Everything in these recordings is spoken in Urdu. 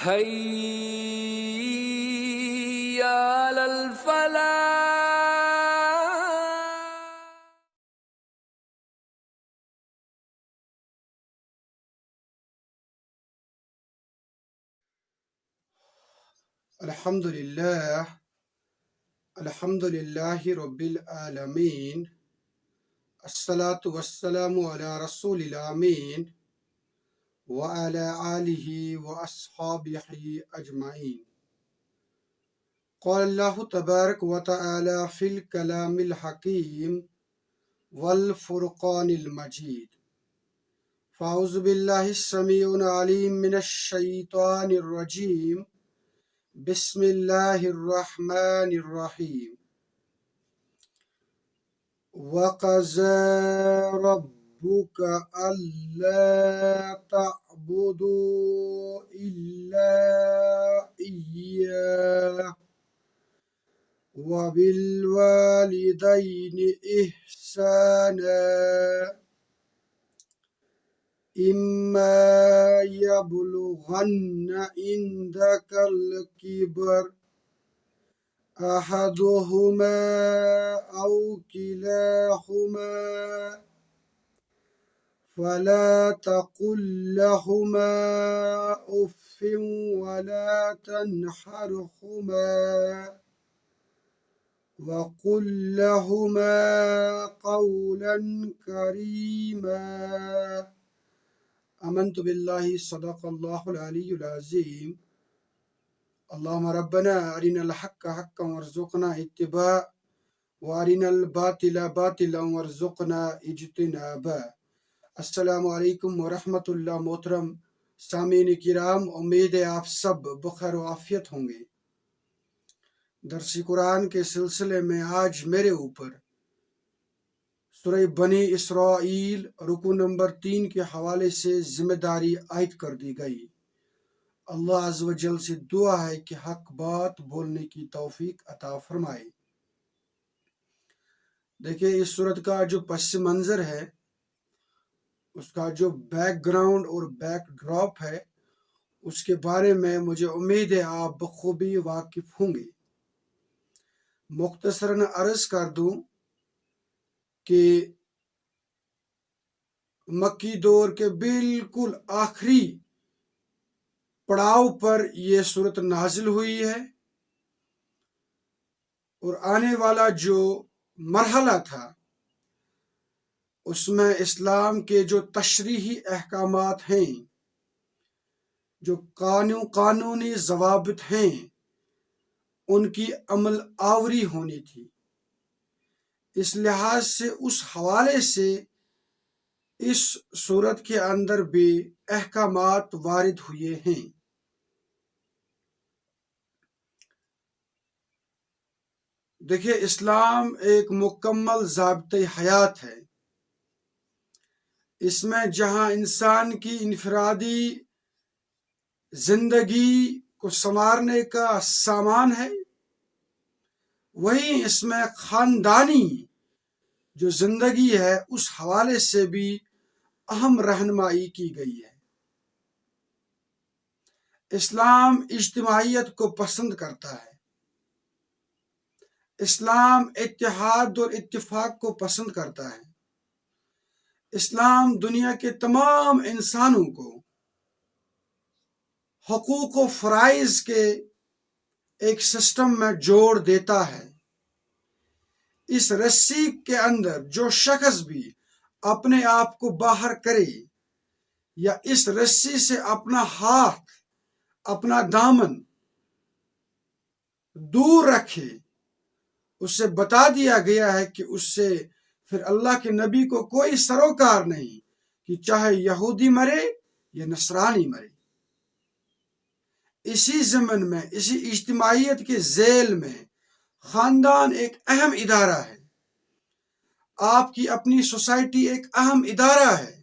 حي على الفلاح. الحمد لله رب العالمين الصلاة والسلام على رسول الأمين وعلى آله وأصحابه أجمعين. قال الله تبارك وتعالى في الكلام الحكيم والفرقان المجيد. فأعوذ بالله السميع العليم من الشيطان الرجيم. بسم الله الرحمن الرحيم. وقضى ربك ألا تعبدوا إلا إياه وبالوالدين إحسانا إما يبلغن عندك الكبر أحدهما أو كلاهما فلا تقل لهما أف ولا تنحرهما وقل لهما قولا كريما. آمنت بالله صدق الله العلي العظيم. اللهم ربنا أرنا الحق حقا وارزقنا اتباعه وأرنا الباطل باطلا وارزقنا اجتنابه. السلام علیکم ورحمۃ اللہ. محترم سامعین کرام، امید ہے آپ سب بخیر و عافیت ہوں گے. درس قرآن کے سلسلے میں آج میرے اوپر سورہ بنی اسرائیل رکو نمبر 3 کے حوالے سے ذمہ داری عائد کر دی گئی. اللہ عز و جل سے دعا ہے کہ حق بات بولنے کی توفیق عطا فرمائے. دیکھیں، اس صورت کا جو پس منظر ہے، اس کا جو بیک گراؤنڈ اور بیک ڈراپ ہے، اس کے بارے میں مجھے امید ہے آپ بخوبی واقف ہوں گے. مختصراً عرض کر دوں کہ مکی دور کے بالکل آخری پڑاؤ پر یہ صورت نازل ہوئی ہے، اور آنے والا جو مرحلہ تھا اس میں اسلام کے جو تشریحی احکامات ہیں، جو قانونی ضوابط ہیں، ان کی عمل آوری ہونی تھی. اس لحاظ سے اس حوالے سے اس صورت کے اندر بھی احکامات وارد ہوئے ہیں. دیکھیے، اسلام ایک مکمل ضابطۂ حیات ہے. اس میں جہاں انسان کی انفرادی زندگی کو سنوارنے کا سامان ہے، وہیں اس میں خاندانی جو زندگی ہے اس حوالے سے بھی اہم رہنمائی کی گئی ہے. اسلام اجتماعیت کو پسند کرتا ہے. اسلام اتحاد اور اتفاق کو پسند کرتا ہے. اسلام دنیا کے تمام انسانوں کو حقوق و فرائض کے ایک سسٹم میں جوڑ دیتا ہے. اس رسی کے اندر جو شخص بھی اپنے آپ کو باہر کرے یا اس رسی سے اپنا ہاتھ، اپنا دامن دور رکھے، اسے بتا دیا گیا ہے کہ اس سے پھر اللہ کے نبی کو کوئی سروکار نہیں، کہ چاہے یہودی مرے یا نصرانی مرے. اسی ضمن میں، اسی اجتماعیت کے ذیل میں خاندان ایک اہم ادارہ ہے. آپ کی اپنی سوسائٹی ایک اہم ادارہ ہے.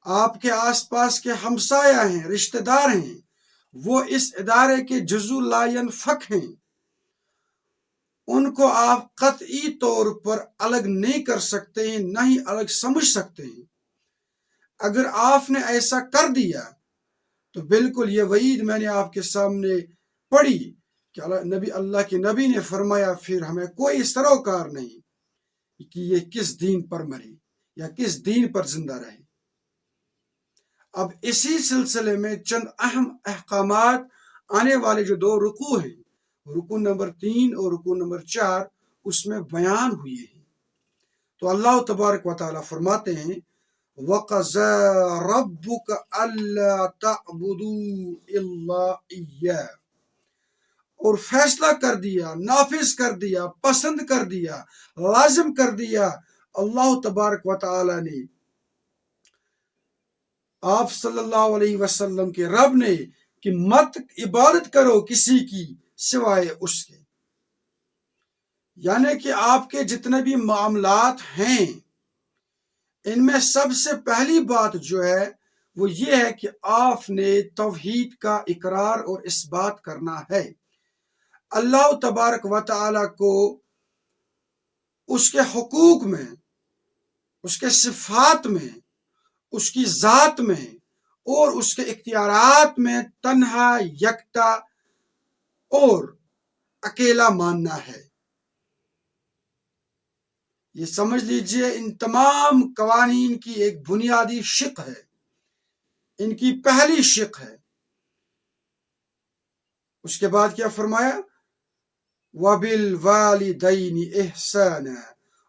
آپ کے آس پاس کے ہمسایہ ہیں، رشتہ دار ہیں، وہ اس ادارے کے جزو لا ینفک ہیں. ان کو آپ قطعی طور پر الگ نہیں کر سکتے ہیں، نہ ہی الگ سمجھ سکتے ہیں. اگر آپ نے ایسا کر دیا تو بالکل یہ وعید میں نے آپ کے سامنے پڑھی کہ اللہ کے نبی نے فرمایا پھر ہمیں کوئی سروکار نہیں کہ یہ کس دین پر مرے یا کس دین پر زندہ رہے۔ اب اسی سلسلے میں چند اہم احکامات آنے والے جو 2 رکوع ہیں، رکوع نمبر 3 اور رکوع نمبر 4، اس میں بیان ہوئے ہیں۔ تو اللہ تبارک و تعالیٰ فرماتے ہیں وَقَضَىٰ رَبُّكَ أَلَّا تَعْبُدُوا إِلَّا إِيَّاهُ، اور فیصلہ کر دیا، نافذ کر دیا، پسند کر دیا، لازم کر دیا اللہ تبارک و تعالیٰ نے، آپ صلی اللہ علیہ وسلم کے رب نے، کہ مت عبادت کرو کسی کی سوائے اس کے۔ یعنی کہ آپ کے جتنے بھی معاملات ہیں ان میں سب سے پہلی بات جو ہے وہ یہ ہے کہ آپ نے توحید کا اقرار اور اثبات کرنا ہے۔ اللہ تبارک و تعالیٰ کو اس کے حقوق میں، اس کے صفات میں، اس کی ذات میں اور اس کے اختیارات میں تنہا، یکتا اور اکیلا ماننا ہے۔ یہ سمجھ لیجئے ان تمام قوانین کی ایک بنیادی شق ہے، ان کی پہلی شق ہے۔ اس کے بعد کیا فرمایا؟ وَبِالْوَالِدَيْنِ إِحْسَانًا،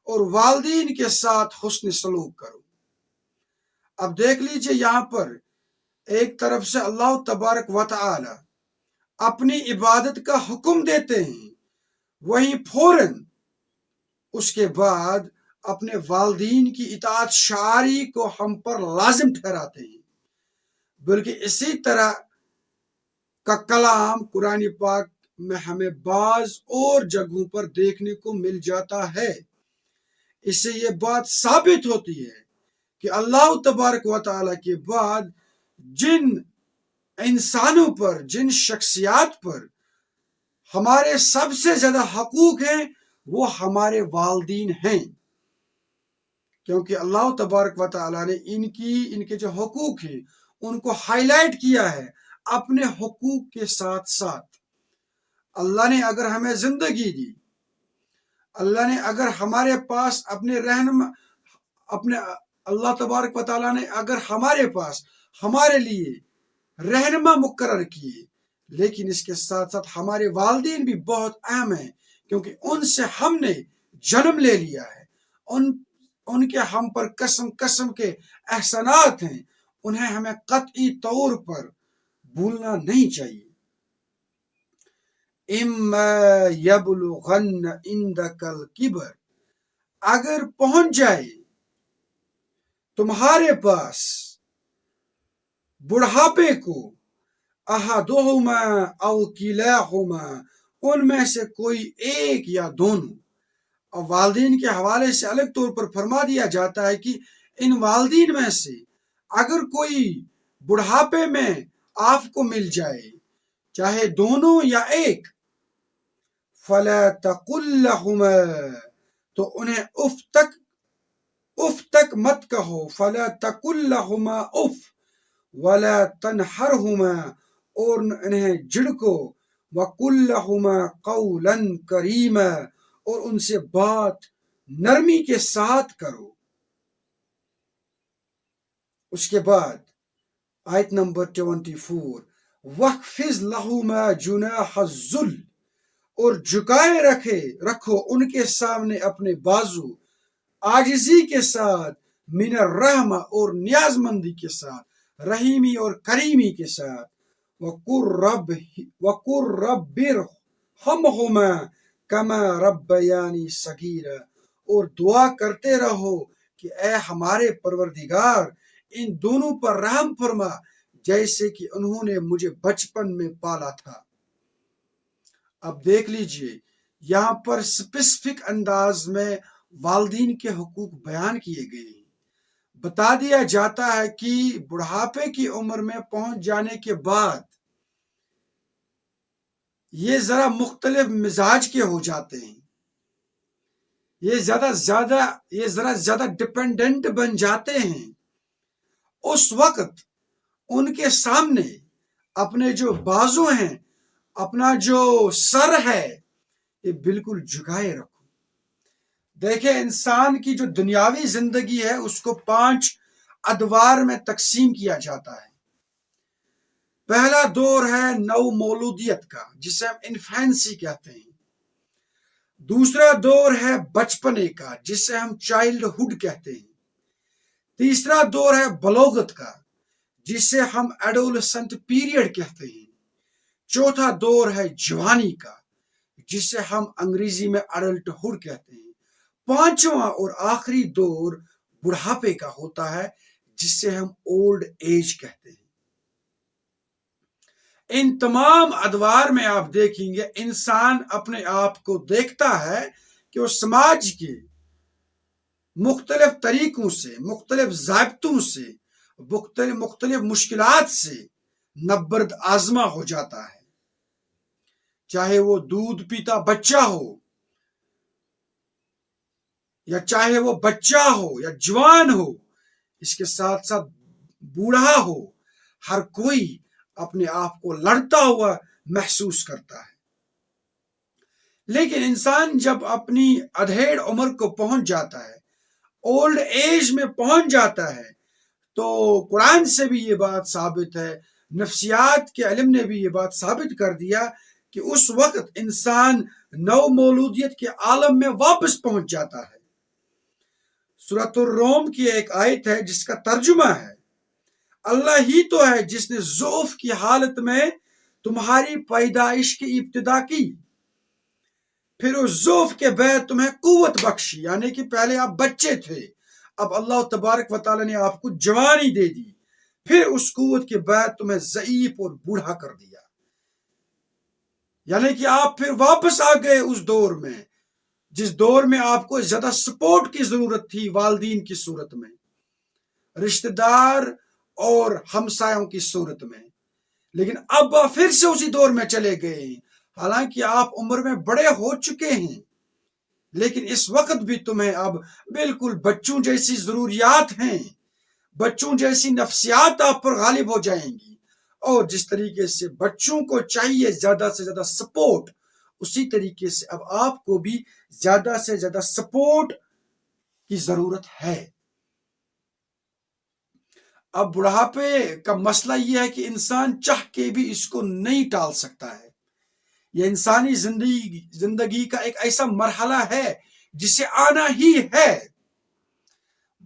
اور والدین کے ساتھ حسن سلوک کرو۔ اب دیکھ لیجئے یہاں پر ایک طرف سے اللہ تبارک و تعالی اپنی عبادت کا حکم دیتے ہیں، وہیں فوراً اس کے بعد اپنے والدین کی اطاعت شعاری کو ہم پر لازم ٹھہراتے ہیں۔ بلکہ اسی طرح کا کلام قرآن پاک میں ہمیں بعض اور جگہوں پر دیکھنے کو مل جاتا ہے۔ اس سے یہ بات ثابت ہوتی ہے کہ اللہ تبارک و تعالیٰ کے بعد جن انسانوں پر، جن شخصیات پر ہمارے سب سے زیادہ حقوق ہیں وہ ہمارے والدین ہیں، کیونکہ اللہ تبارک و تعالیٰ نے ان کے جو حقوق ہیں ان کو ہائی لائٹ کیا ہے اپنے حقوق کے ساتھ ساتھ۔ اللہ نے اگر ہمیں زندگی دی، اللہ نے اگر ہمارے پاس اللہ تبارک و تعالیٰ نے اگر ہمارے پاس ہمارے لیے رہنما مقرر کیے، لیکن اس کے ساتھ ساتھ ہمارے والدین بھی بہت اہم ہیں، کیونکہ ان سے ہم نے جنم لے لیا ہے، ان کے ہم پر قسم کے احسانات ہیں، انہیں ہمیں قطعی طور پر بھولنا نہیں چاہیے۔ اِمَّا يَبْلُغَنَّ عِندَكَ الْكِبَرَ، اگر پہنچ جائے تمہارے پاس بڑھاپے کو، احدہما او کلاہما، ان میں سے کوئی ایک یا دونوں۔ اور والدین کے حوالے سے الگ طور پر فرما دیا جاتا ہے کہ ان والدین میں سے اگر کوئی بڑھاپے میں آپ کو مل جائے، چاہے دونوں یا ایک، فَلَا تَقُلْ لَهُمَا، تو انہیں اف تک مت کہو، فَلَا تَقُلْ لَهُمَا اف وَلَا تَنْحَرْهُمَا، اور انہیں جھڑکو، وَقُلْ لَهُمَا قَوْلًا كَرِيمًا، اور ان سے بات نرمی کے ساتھ کرو۔ اس کے بعد آیت نمبر 24، وَاخْفِضْ لَهُمَا جُنَاحَ الذُّلِّ، اور جھکائے رکھو ان کے سامنے اپنے بازو، عاجزی کے ساتھ، من الرحمہ، اور نیاز مندی کے ساتھ، رحیمی اور کریمی کے ساتھ، وَقُلْ رَبِّ ارْحَمْهُمَا كَمَا رَبَّيَانِي صَغِيرًا، اور دعا کرتے رہو کہ اے ہمارے پروردگار ان دونوں پر رحم فرما جیسے کہ انہوں نے مجھے بچپن میں پالا تھا۔ اب دیکھ لیجئے یہاں پر اسپیسیفک انداز میں والدین کے حقوق بیان کیے گئے ہیں۔ بتا دیا جاتا ہے کہ بڑھاپے کی عمر میں پہنچ جانے کے بعد یہ ذرا مختلف مزاج کے ہو جاتے ہیں، یہ ذرا زیادہ ڈپینڈنٹ بن جاتے ہیں۔ اس وقت ان کے سامنے اپنے جو بازو ہیں، اپنا جو سر ہے، یہ بالکل جھکائے رکھو۔ دیکھیں، انسان کی جو دنیاوی زندگی ہے اس کو 5 ادوار میں تقسیم کیا جاتا ہے۔ پہلا دور ہے نو مولودیت کا، جسے ہم انفینسی کہتے ہیں۔ دوسرا دور ہے بچپنے کا، جسے ہم چائلڈ ہوڈ کہتے ہیں۔ تیسرا دور ہے بلوغت کا، جسے ہم ایڈولسنٹ پیریڈ کہتے ہیں۔ چوتھا دور ہے جوانی کا، جسے ہم انگریزی میں ایڈلٹ ہوڈ کہتے ہیں۔ پانچواں اور آخری دور بڑھاپے کا ہوتا ہے، جسے ہم اولڈ ایج کہتے ہیں۔ ان تمام ادوار میں آپ دیکھیں گے انسان اپنے آپ کو دیکھتا ہے کہ وہ سماج کے مختلف طریقوں سے، مختلف ضابطوں سے، مختلف مشکلات سے نبرد آزما ہو جاتا ہے۔ چاہے وہ دودھ پیتا بچہ ہو، یا چاہے وہ بچہ ہو یا جوان ہو، اس کے ساتھ ساتھ بوڑھا ہو، ہر کوئی اپنے آپ کو لڑتا ہوا محسوس کرتا ہے۔ لیکن انسان جب اپنی ادھیڑ عمر کو پہنچ جاتا ہے، اولڈ ایج میں پہنچ جاتا ہے، تو قرآن سے بھی یہ بات ثابت ہے، نفسیات کے علم نے بھی یہ بات ثابت کر دیا کہ اس وقت انسان نو مولودیت کے عالم میں واپس پہنچ جاتا ہے۔ سورۃ الروم کی ایک آیت ہے جس کا ترجمہ ہے، اللہ ہی تو ہے جس نے ضعف کی حالت میں تمہاری پیدائش کی ابتدا کی، پھر اس ضعف کے بعد تمہیں قوت بخشی، یعنی کہ پہلے آپ بچے تھے، اب اللہ تبارک و تعالی نے آپ کو جوانی دے دی، پھر اس قوت کے بعد تمہیں ضعیف اور بوڑھا کر دیا، یعنی کہ آپ پھر واپس آ گئے اس دور میں جس دور میں آپ کو زیادہ سپورٹ کی ضرورت تھی، والدین کی صورت میں، رشتہ دار اور ہمسایوں کی صورت میں۔ لیکن اب پھر سے اسی دور میں چلے گئے، حالانکہ آپ عمر میں بڑے ہو چکے ہیں، لیکن اس وقت بھی تمہیں اب بالکل بچوں جیسی ضروریات ہیں، بچوں جیسی نفسیات آپ پر غالب ہو جائیں گی، اور جس طریقے سے بچوں کو چاہیے زیادہ سے زیادہ سپورٹ، اسی طریقے سے اب آپ کو بھی زیادہ سے زیادہ سپورٹ کی ضرورت ہے۔ اب بڑھاپے کا مسئلہ یہ ہے کہ انسان چاہ کے بھی اس کو نہیں ٹال سکتا ہے۔ یہ انسانی زندگی کا ایک ایسا مرحلہ ہے جسے آنا ہی ہے،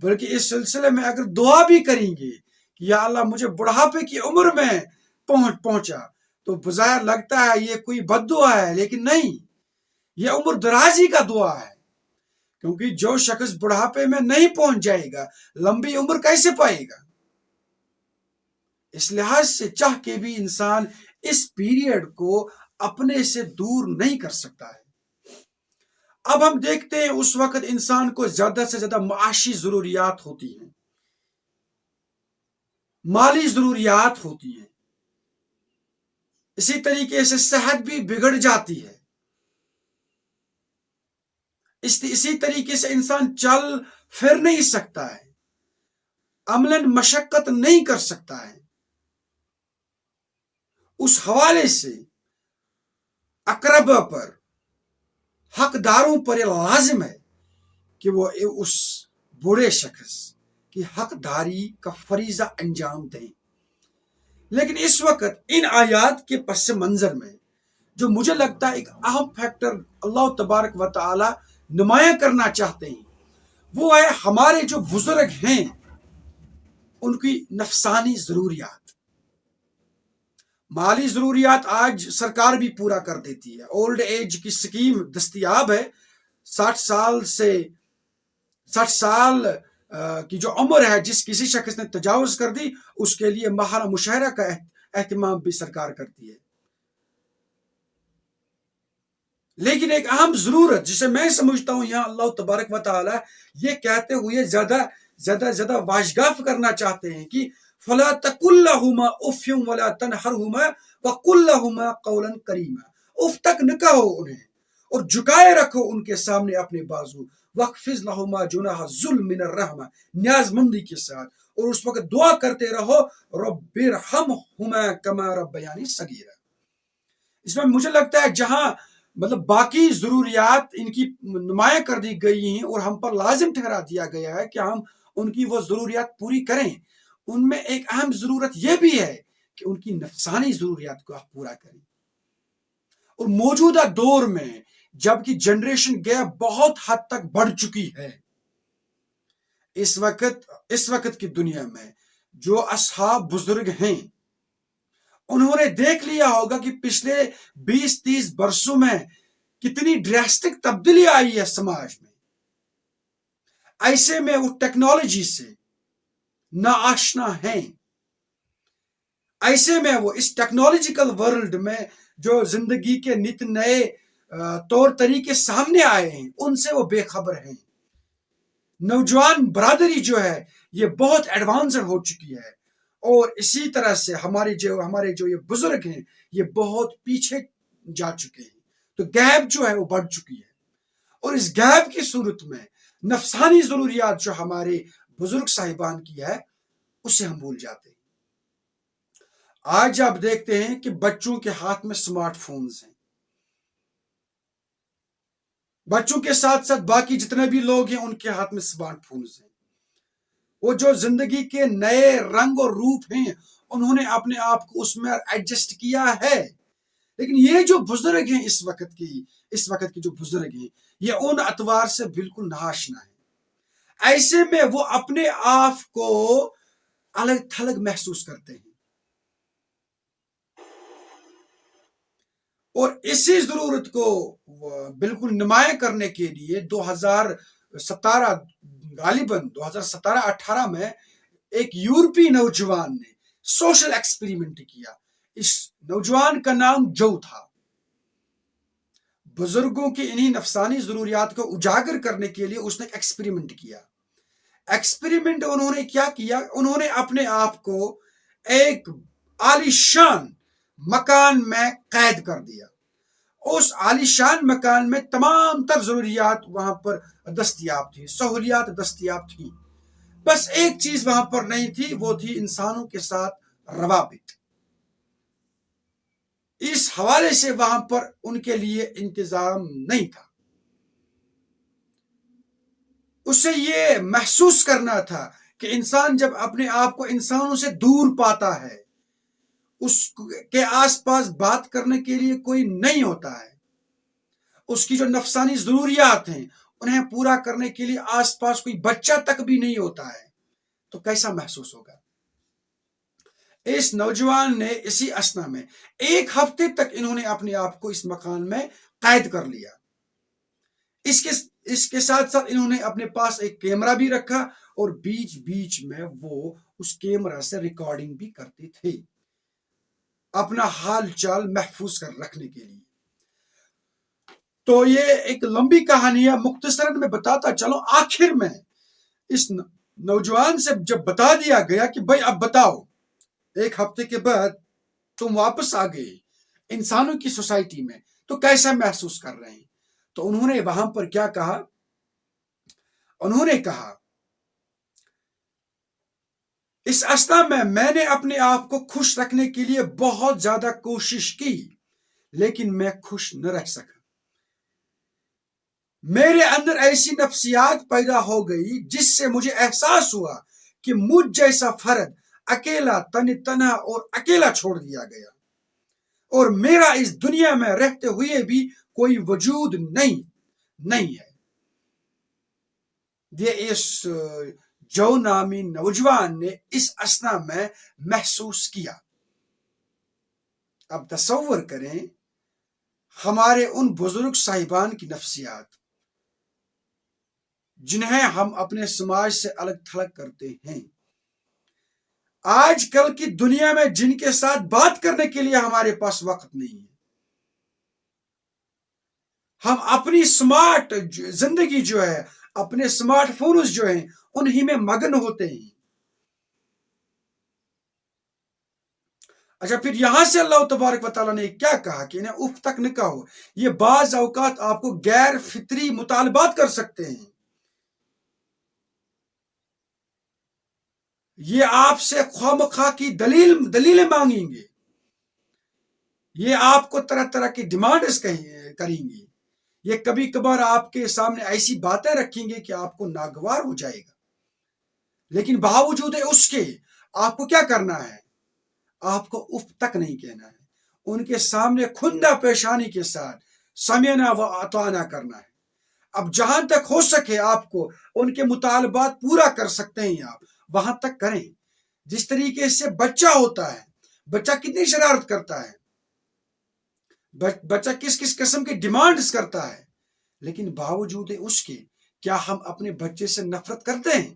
بلکہ اس سلسلے میں اگر دعا بھی کریں گے کہ یا اللہ مجھے بڑھاپے کی عمر میں پہنچا، تو بظاہر لگتا ہے یہ کوئی بد دعا ہے، لیکن نہیں، یہ عمر درازی کا دعا ہے، کیونکہ جو شخص بڑھاپے میں نہیں پہنچ جائے گا لمبی عمر کیسے پائے گا؟ اس لحاظ سے چاہ کے بھی انسان اس پیریڈ کو اپنے سے دور نہیں کر سکتا ہے۔ اب ہم دیکھتے ہیں اس وقت انسان کو زیادہ سے زیادہ معاشی ضروریات ہوتی ہیں، مالی ضروریات ہوتی ہیں، اسی طریقے سے صحت بھی بگڑ جاتی ہے، اسی طریقے سے انسان چل پھر نہیں سکتا ہے، عملاً مشقت نہیں کر سکتا ہے۔ اس حوالے سے اقربا پر، حقداروں پر یہ لازم ہے کہ وہ اس بوڑھے شخص کی حقداری کا فریضہ انجام دیں۔ لیکن اس وقت ان آیات کے پس منظر میں جو مجھے لگتا ہے ایک اہم فیکٹر اللہ تبارک و تعالی نمایاں کرنا چاہتے ہیں، وہ ہے ہمارے جو بزرگ ہیں ان کی نفسانی ضروریات۔ مالی ضروریات آج سرکار بھی پورا کر دیتی ہے، اولڈ ایج کی سکیم دستیاب ہے، 60 سال کی جو عمر ہے جس کسی شخص نے تجاوز کر دی اس کے لیے ماہانہ مشاہرہ کا اہتمام بھی سرکار کرتی ہے۔ لیکن ایک اہم ضرورت جسے میں سمجھتا ہوں یہاں اللہ تبارک و تعالی یہ کہتے ہوئے زیادہ واجگاف کرنا چاہتے ہیں کہ فَلَا تَقُلْ لَهُمَا اُفٍّ وَلَا تَنْهَرْهُمَا وَقُلْ لَهُمَا قَوْلًا كَرِيمًا، اف تک نہ کہو انہیں اور جھکائے رکھو ان کے سامنے اپنے بازو، وَخْفِضْ لَهُمَا جُنَاحَ الذُّلِّ مِنَ الرَّحْمَةِ، نیاز مندی کے ساتھ، اور اس وقت دعا کرتے رہو رَبِّ ارْحَمْهُمَا كَمَا رَبَّيَانِي صَغِيرًا۔ اس میں مجھے لگتا ہے جہاں مطلب باقی ضروریات ان کی نمایاں کر دی گئی ہیں اور ہم پر لازم ٹھہرا دیا گیا ہے کہ ہم ان کی وہ ضروریات پوری کریں، ان میں ایک اہم ضرورت یہ بھی ہے کہ ان کی نفسانی ضروریات کو آپ پورا کریں۔ اور موجودہ دور میں جبکہ جنریشن گیپ بہت حد تک بڑھ چکی ہے، اس وقت کی دنیا میں جو اصحاب بزرگ ہیں انہوں نے دیکھ لیا ہوگا کہ پچھلے 20-30 برسوں میں کتنی ڈراسٹک تبدیلی آئی ہے سماج میں۔ ایسے میں وہ ٹیکنالوجی سے ناآشنا ہیں، ایسے میں وہ اس ٹیکنالوجیکل ورلڈ میں جو زندگی کے نت نئے طور طریقے سامنے آئے ہیں ان سے وہ بے خبر ہیں۔ نوجوان برادری جو ہے یہ بہت ایڈوانسڈ ہو چکی ہے، اور اسی طرح سے ہمارے جو یہ بزرگ ہیں یہ بہت پیچھے جا چکے ہیں، تو گیپ جو ہے وہ بڑھ چکی ہے، اور اس گیپ کی صورت میں نفسانی ضروریات جو ہمارے بزرگ صاحبان کی ہے اسے ہم بھول جاتے ہیں۔ آج آپ دیکھتے ہیں کہ بچوں کے ہاتھ میں سمارٹ فونز ہیں، بچوں کے ساتھ ساتھ باقی جتنے بھی لوگ ہیں ان کے ہاتھ میں سمارٹ فونز ہیں۔ وہ جو زندگی کے نئے رنگ اور روپ ہیں انہوں نے اپنے آپ کو اس میں ایڈجسٹ کیا ہے، لیکن یہ جو بزرگ ہیں اس وقت کے جو بزرگ ہیں یہ ان اطوار سے بالکل ناآشنا ہے۔ ایسے میں وہ اپنے آپ کو الگ تھلگ محسوس کرتے ہیں، اور اسی ضرورت کو بالکل نمایاں کرنے کے لیے 2017 میں ایک یورپی نوجوان نے سوشل ایکسپیریمنٹ کیا۔ اس نوجوان کا نام جو تھا۔ بزرگوں کی انہی نفسانی ضروریات کو اجاگر کرنے کے لیے اس نے ایکسپیریمنٹ کیا۔ ایکسپیریمنٹ انہوں نے کیا کیا، انہوں نے اپنے آپ کو ایک عالیشان مکان میں قید کر دیا۔ اس عالیشان مکان میں تمام تر ضروریات وہاں پر دستیاب تھی، سہولیات دستیاب تھیں، بس ایک چیز وہاں پر نہیں تھی، وہ تھی انسانوں کے ساتھ روابط۔ اس حوالے سے وہاں پر ان کے لیے انتظام نہیں تھا۔ اسے یہ محسوس کرنا تھا کہ انسان جب اپنے آپ کو انسانوں سے دور پاتا ہے، اس کے آس پاس بات کرنے کے لیے کوئی نہیں ہوتا ہے، اس کی جو نفسانی ضروریات ہیں انہیں پورا کرنے کے لیے آس پاس کوئی بچہ تک بھی نہیں ہوتا ہے، تو کیسا محسوس ہوگا؟ اس نوجوان نے اسی اسنا میں 1 ہفتے تک انہوں نے اپنے آپ کو اس مکان میں قید کر لیا۔ اس کے ساتھ ساتھ انہوں نے اپنے پاس ایک کیمرہ بھی رکھا، اور بیچ بیچ میں وہ اس کیمرہ سے ریکارڈنگ بھی کرتے تھے اپنا حال چال محفوظ کر رکھنے کے لیے۔ تو یہ ایک لمبی کہانی ہے، مختصراً میں بتاتا چلوں۔ آخر میں اس نوجوان سے جب بتا دیا گیا کہ بھائی اب بتاؤ، 1 ہفتے کے بعد تم واپس آ گئے انسانوں کی سوسائٹی میں، تو کیسا محسوس کر رہے ہیں؟ تو انہوں نے وہاں پر کیا کہا؟ انہوں نے کہا اس اسنا میں نے اپنے آپ کو خوش رکھنے کے لیے بہت زیادہ کوشش کی، لیکن میں خوش نہ رہ سکا۔ میرے اندر ایسی نفسیات پیدا ہو گئی جس سے مجھے احساس ہوا کہ مجھ جیسا فرد اکیلا تنہا اور اکیلا چھوڑ دیا گیا، اور میرا اس دنیا میں رہتے ہوئے بھی کوئی وجود نہیں ہے۔ یہ اس جو نامی نوجوان نے اس اسنا میں محسوس کیا۔ اب تصور کریں ہمارے ان بزرگ صاحبان کی نفسیات جنہیں ہم اپنے سماج سے الگ تھلگ کرتے ہیں، آج کل کی دنیا میں جن کے ساتھ بات کرنے کے لیے ہمارے پاس وقت نہیں ہے، ہم اپنی سمارٹ زندگی جو ہے، اپنے سمارٹ فونز جو ہیں انہی میں مگن ہوتے ہیں۔ اچھا، پھر یہاں سے اللہ تبارک و تعالیٰ نے کیا کہا کہ انہیں اف تک نہ کہو۔ یہ بعض اوقات آپ کو غیر فطری مطالبات کر سکتے ہیں، یہ آپ سے خواہ کی دلیلیں مانگیں گے، یہ آپ کو طرح طرح کی ڈیمانڈز کریں گی، یہ کبھی کبھار آپ کے سامنے ایسی باتیں رکھیں گے کہ آپ کو ناگوار ہو جائے گا، لیکن باوجود اس کے آپ کو کیا کرنا ہے؟ آپ کو اف تک نہیں کہنا ہے، ان کے سامنے کھندہ پیشانی کے ساتھ سمعنا و اطعنا کرنا ہے۔ اب جہاں تک ہو سکے آپ کو ان کے مطالبات پورا کر سکتے ہیں آپ وہاں تک کریں۔ جس طریقے سے بچہ ہوتا ہے، بچہ کتنی شرارت کرتا ہے، بچہ کس کس قسم کی ڈیمانڈز کرتا ہے، لیکن باوجود اس کے کیا ہم اپنے بچے سے نفرت کرتے ہیں؟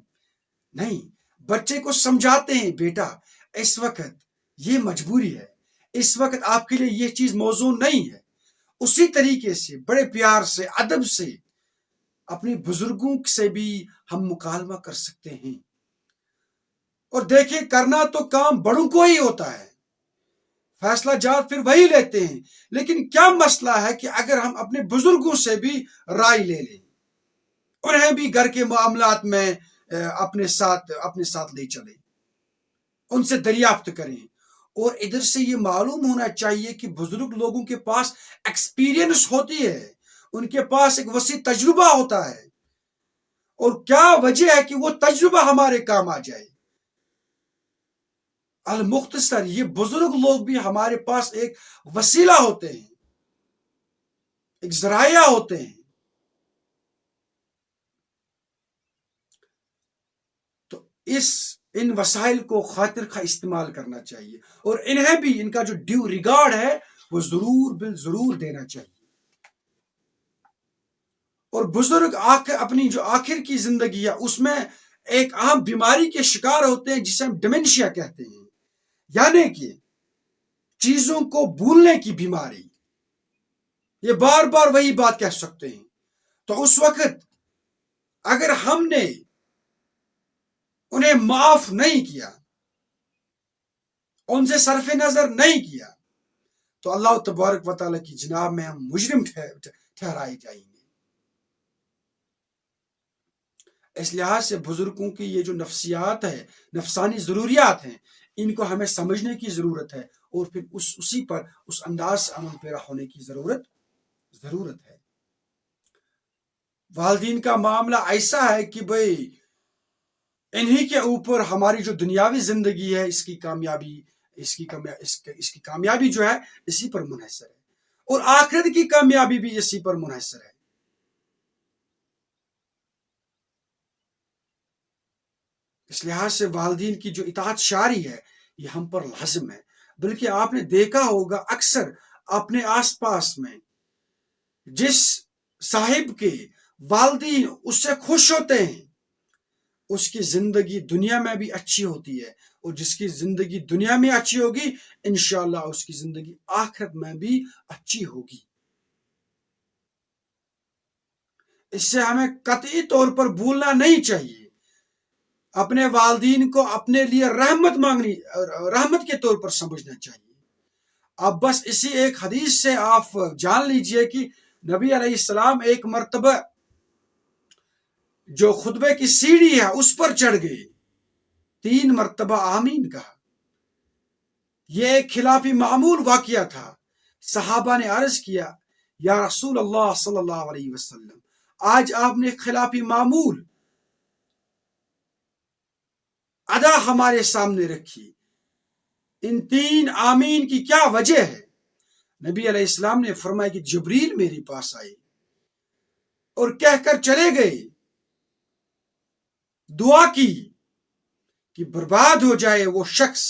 نہیں، بچے کو سمجھاتے ہیں بیٹا اس وقت یہ مجبوری ہے، اس وقت آپ کے لیے یہ چیز موزوں نہیں ہے۔ اسی طریقے سے بڑے پیار سے ادب سے اپنے بزرگوں سے بھی ہم مکالمہ کر سکتے ہیں۔ اور دیکھیں، کرنا تو کام بڑوں کو ہی ہوتا ہے، فیصلہ جات پھر وہی لیتے ہیں، لیکن کیا مسئلہ ہے کہ اگر ہم اپنے بزرگوں سے بھی رائے لے لیں، انہیں بھی گھر کے معاملات میں اپنے ساتھ لے چلیں، ان سے دریافت کریں۔ اور ادھر سے یہ معلوم ہونا چاہیے کہ بزرگ لوگوں کے پاس ایکسپیرینس ہوتی ہے، ان کے پاس ایک وسیع تجربہ ہوتا ہے، اور کیا وجہ ہے کہ وہ تجربہ ہمارے کام آ جائے۔ المختصر یہ بزرگ لوگ بھی ہمارے پاس ایک وسیلہ ہوتے ہیں، ایک ذرائع ہوتے ہیں۔ تو ان وسائل کو خاطر خواہ استعمال کرنا چاہیے، اور انہیں بھی ان کا جو ڈیو ریگارڈ ہے وہ ضرور دینا چاہیے۔ اور بزرگ اپنی جو آخر کی زندگی ہے اس میں ایک اہم بیماری کے شکار ہوتے ہیں جسے ہم ڈیمنشیا کہتے ہیں، یعنی کہ چیزوں کو بھولنے کی بیماری۔ یہ بار بار وہی بات کہہ سکتے ہیں، تو اس وقت اگر ہم نے انہیں معاف نہیں کیا، ان سے صرف نظر نہیں کیا، تو اللہ تبارک و تعالیٰ کی جناب میں ہم مجرم ٹھہرائے جائیں گے۔ اس لحاظ سے بزرگوں کی یہ جو نفسیات ہے، نفسانی ضروریات ہیں، ان کو ہمیں سمجھنے کی ضرورت ہے، اور پھر اسی پر اس انداز سے عمل پیرا ہونے کی ضرورت ہے۔ والدین کا معاملہ ایسا ہے کہ بھئی انہی کے اوپر ہماری جو دنیاوی زندگی ہے اس کی کامیابی جو ہے اسی پر منحصر ہے، اور آخرت کی کامیابی بھی اسی پر منحصر ہے۔ اس لحاظ سے والدین کی جو اطاعت شاری ہے یہ ہم پر لازم ہے، بلکہ آپ نے دیکھا ہوگا اکثر اپنے آس پاس میں جس صاحب کے والدین اس سے خوش ہوتے ہیں اس کی زندگی دنیا میں بھی اچھی ہوتی ہے، اور جس کی زندگی دنیا میں اچھی ہوگی انشاءاللہ اس کی زندگی آخرت میں بھی اچھی ہوگی۔ اس سے ہمیں قطعی طور پر بھولنا نہیں چاہیے، اپنے والدین کو اپنے لیے رحمت کے طور پر سمجھنا چاہیے۔ اب بس اسی ایک حدیث سے آپ جان لیجئے کہ نبی علیہ السلام ایک مرتبہ جو خطبے کی سیڑھی ہے اس پر چڑھ گئے، 3 مرتبہ آمین کہا۔ یہ ایک خلاف معمول واقعہ تھا۔ صحابہ نے عرض کیا، یا رسول اللہ صلی اللہ علیہ وسلم، آج آپ نے خلاف معمول ادا ہمارے سامنے رکھی، ان 3 آمین کی کیا وجہ ہے؟ نبی علیہ السلام نے فرمایا کہ جبریل میرے پاس آئے اور کہہ کر چلے گئے، دعا کی کہ برباد ہو جائے وہ شخص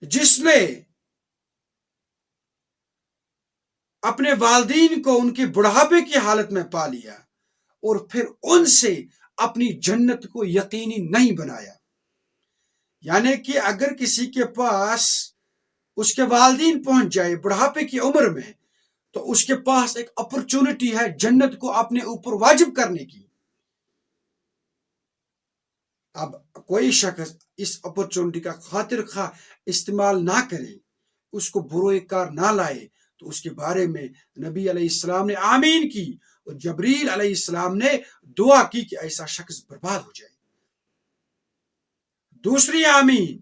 جس نے اپنے والدین کو ان کے بڑھاپے کی حالت میں پا لیا اور پھر ان سے اپنی جنت کو یقینی نہیں بنایا۔ یعنی کہ اگر کسی کے پاس اس کے والدین پہنچ جائے بڑھاپے کی عمر میں تو اس کے پاس ایک اپرچونٹی ہے جنت کو اپنے اوپر واجب کرنے کی۔ اب کوئی شخص اس اپرچونٹی کا خاطر خواہ استعمال نہ کرے، اس کو بروئے کار نہ لائے، تو اس کے بارے میں نبی علیہ السلام نے آمین کی اور جبریل علیہ السلام نے دعا کی کہ ایسا شخص برباد ہو جائے۔ دوسری آمین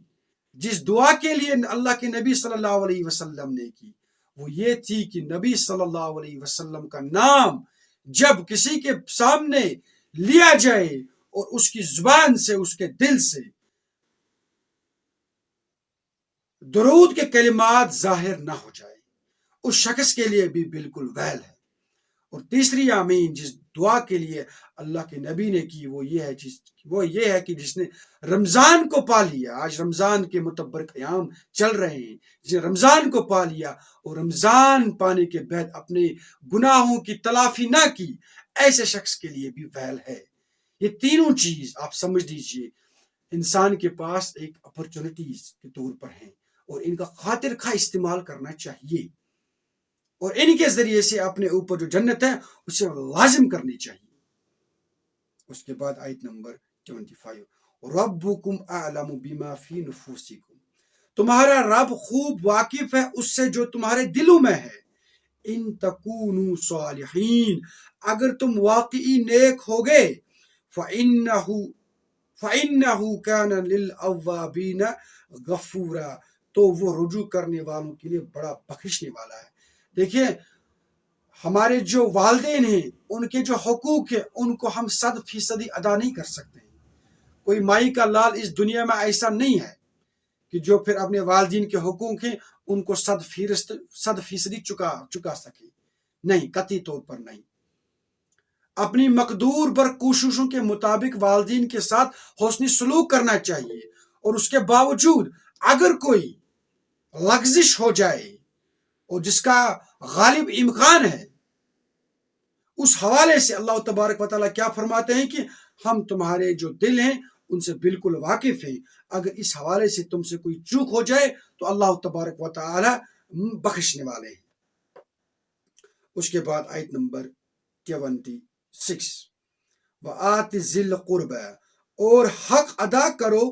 جس دعا کے لیے اللہ کے نبی صلی اللہ علیہ وسلم نے کی وہ یہ تھی کہ نبی صلی اللہ علیہ وسلم کا نام جب کسی کے سامنے لیا جائے اور اس کی زبان سے، اس کے دل سے درود کے کلمات ظاہر نہ ہو جائے، اس شخص کے لیے بھی بالکل ویل ہے۔ اور تیسری آمین جس دعا کے لیے اللہ کے نبی نے کی وہ یہ ہے کہ جس نے رمضان کو پا لیا، آج رمضان کے متبرک ایام چل رہے ہیں، جس نے رمضان کو پا لیا اور رمضان پانے کے بعد اپنے گناہوں کی تلافی نہ کی، ایسے شخص کے لیے بھی ویل ہے۔ یہ تینوں چیز آپ سمجھ لیجئے انسان کے پاس ایک اپرچونٹیز کے طور پر ہیں اور ان کا خاطر خواہ استعمال کرنا چاہیے اور ان کے ذریعے سے اپنے اوپر جو جنت ہے اسے لازم کرنی چاہیے۔ اس کے بعد آیت نمبر 25، ربکم اعلم بما فی نفوسکم، تمہارا رب خوب واقف ہے اس سے جو تمہارے دلوں میں ہے، ان تکونوا صالحین، اگر تم واقعی نیک ہوگے، فَإِنَّهُ كَانَ لِلْأَوَّابِينَ غَفُورًا، تو وہ رجوع کرنے والوں کے لیے بڑا بخشنے والا ہے۔ دیکھیں ہمارے جو والدین ہیں ان کے جو حقوق ہیں ان کو ہم 100% ادا نہیں کر سکتے ہیں۔ کوئی مائی کا لال اس دنیا میں ایسا نہیں ہے کہ جو پھر اپنے والدین کے حقوق ہیں ان کو 100% چکا سکے، نہیں، قطعی طور پر نہیں۔ اپنی مقدور بر کوششوں کے مطابق والدین کے ساتھ حسن سلوک کرنا چاہیے، اور اس کے باوجود اگر کوئی لغزش ہو جائے اور جس کا غالب امکان ہے، اس حوالے سے اللہ تبارک و تعالیٰ کیا فرماتے ہیں کہ ہم تمہارے جو دل ہیں ان سے بالکل واقف ہیں، اگر اس حوالے سے تم سے کوئی چوک ہو جائے تو اللہ تبارک و تعالیٰ بخشنے والے ہیں۔ اس کے بعد آیت نمبر 26، وآت ذی القربى، اور حق ادا کرو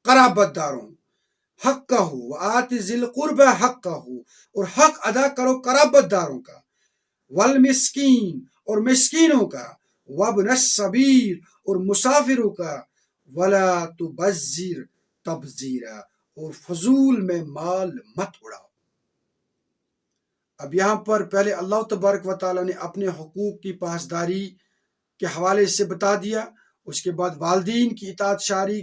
قرابت داروں، حق کا ہو، وآت ذی القربى حق کا ہو، اور حق ادا کرو قرابت داروں کا، والمسکین، اور مسکینوں کا، وابن السبیل، اور مسافروں کا، ولا تبذر تبذیرا، اور فضول میں مال مت اڑاؤ۔ اب یہاں پر پہلے اللہ تبارک و تعالیٰ نے اپنے حقوق کی پاسداری کے حوالے سے بتا دیا، اس کے بعد والدین کی اطاعت شاری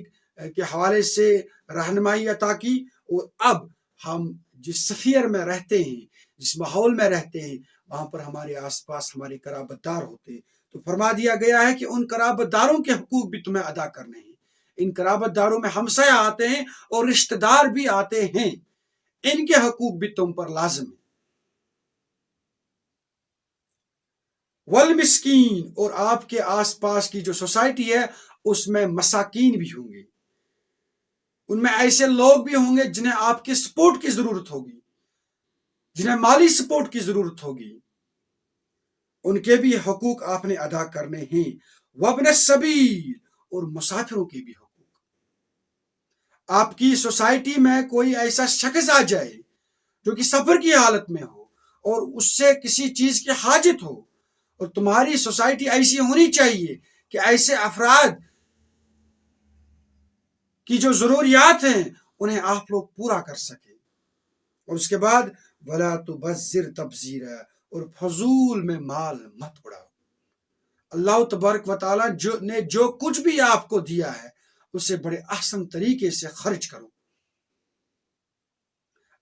کے حوالے سے رہنمائی عطا کی، اور اب ہم جس سفیر میں رہتے ہیں، جس ماحول میں رہتے ہیں، وہاں پر ہمارے آس پاس ہمارے قرابت دار ہوتے ہیں، تو فرما دیا گیا ہے کہ ان قرابت داروں کے حقوق بھی تمہیں ادا کرنے ہیں۔ ان قرابت داروں میں ہمسایہ آتے ہیں اور رشتہ دار بھی آتے ہیں، ان کے حقوق بھی تم پر لازم ہیں۔ والمسکین، اور آپ کے آس پاس کی جو سوسائٹی ہے اس میں مساکین بھی ہوں گے، ان میں ایسے لوگ بھی ہوں گے جنہیں آپ کے سپورٹ کی ضرورت ہوگی، جنہیں مالی سپورٹ کی ضرورت ہوگی، ان کے بھی حقوق آپ نے ادا کرنے ہیں۔ وابن السبیل، اور مسافروں کے بھی حقوق۔ آپ کی سوسائٹی میں کوئی ایسا شخص آ جائے جو کہ سفر کی حالت میں ہو اور اس سے کسی چیز کی حاجت ہو، اور تمہاری سوسائٹی ایسی ہونی چاہیے کہ ایسے افراد کی جو ضروریات ہیں انہیں آپ لوگ پورا کر سکیں۔ اور اس کے بعد ولا تبذر تبذیرا، اور فضول میں مال مت اڑاؤ۔ اللہ تبارک و تعالیٰ نے جو کچھ بھی آپ کو دیا ہے اسے بڑے احسن طریقے سے خرچ کرو،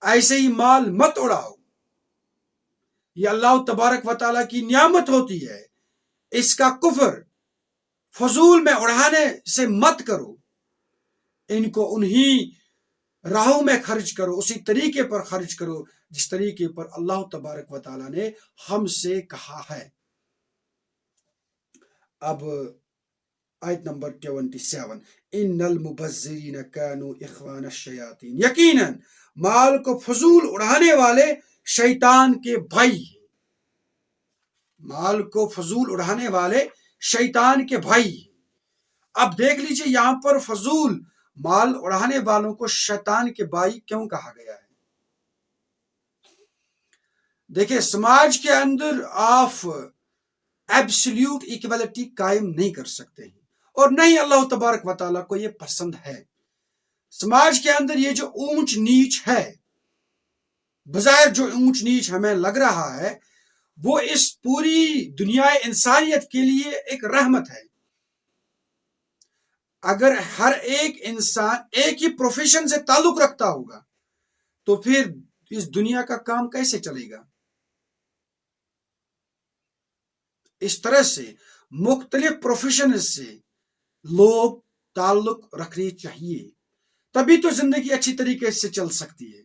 ایسے ہی مال مت اڑاؤ۔ یہ اللہ تبارک و تعالیٰ کی نعمت ہوتی ہے، اس کا کفر فضول میں اڑانے سے مت کرو، ان کو انہی راہوں میں خرچ کرو، اسی طریقے پر خرچ کرو جس طریقے پر اللہ تبارک و تعالیٰ نے ہم سے کہا ہے۔ اب آیت نمبر 27، ان المبذرین کانوا اخوان الشیاطین، یقیناً مال کو فضول اڑانے والے شیطان کے بھائی ہیں، مال کو فضول اڑانے والے شیطان کے بھائی ہیں۔ اب دیکھ لیجئے یہاں پر فضول مال اڑانے والوں کو شیطان کے بھائی کیوں کہا گیا ہے؟ دیکھیں سماج کے اندر آپ ایبسلیوٹ ایکویلٹی قائم نہیں کر سکتے ہیں، اور نہ ہی اللہ تبارک و تعالیٰ کو یہ پسند ہے۔ سماج کے اندر یہ جو اونچ نیچ ہے، بظاہر جو اونچ نیچ ہمیں لگ رہا ہے، وہ اس پوری دنیا انسانیت کے لیے ایک رحمت ہے۔ اگر ہر ایک انسان ایک ہی پروفیشن سے تعلق رکھتا ہوگا تو پھر اس دنیا کا کام کیسے چلے گا؟ اس طرح سے مختلف پروفیشن سے لوگ تعلق رکھنے چاہیے، تبھی تو زندگی اچھی طریقے سے چل سکتی ہے۔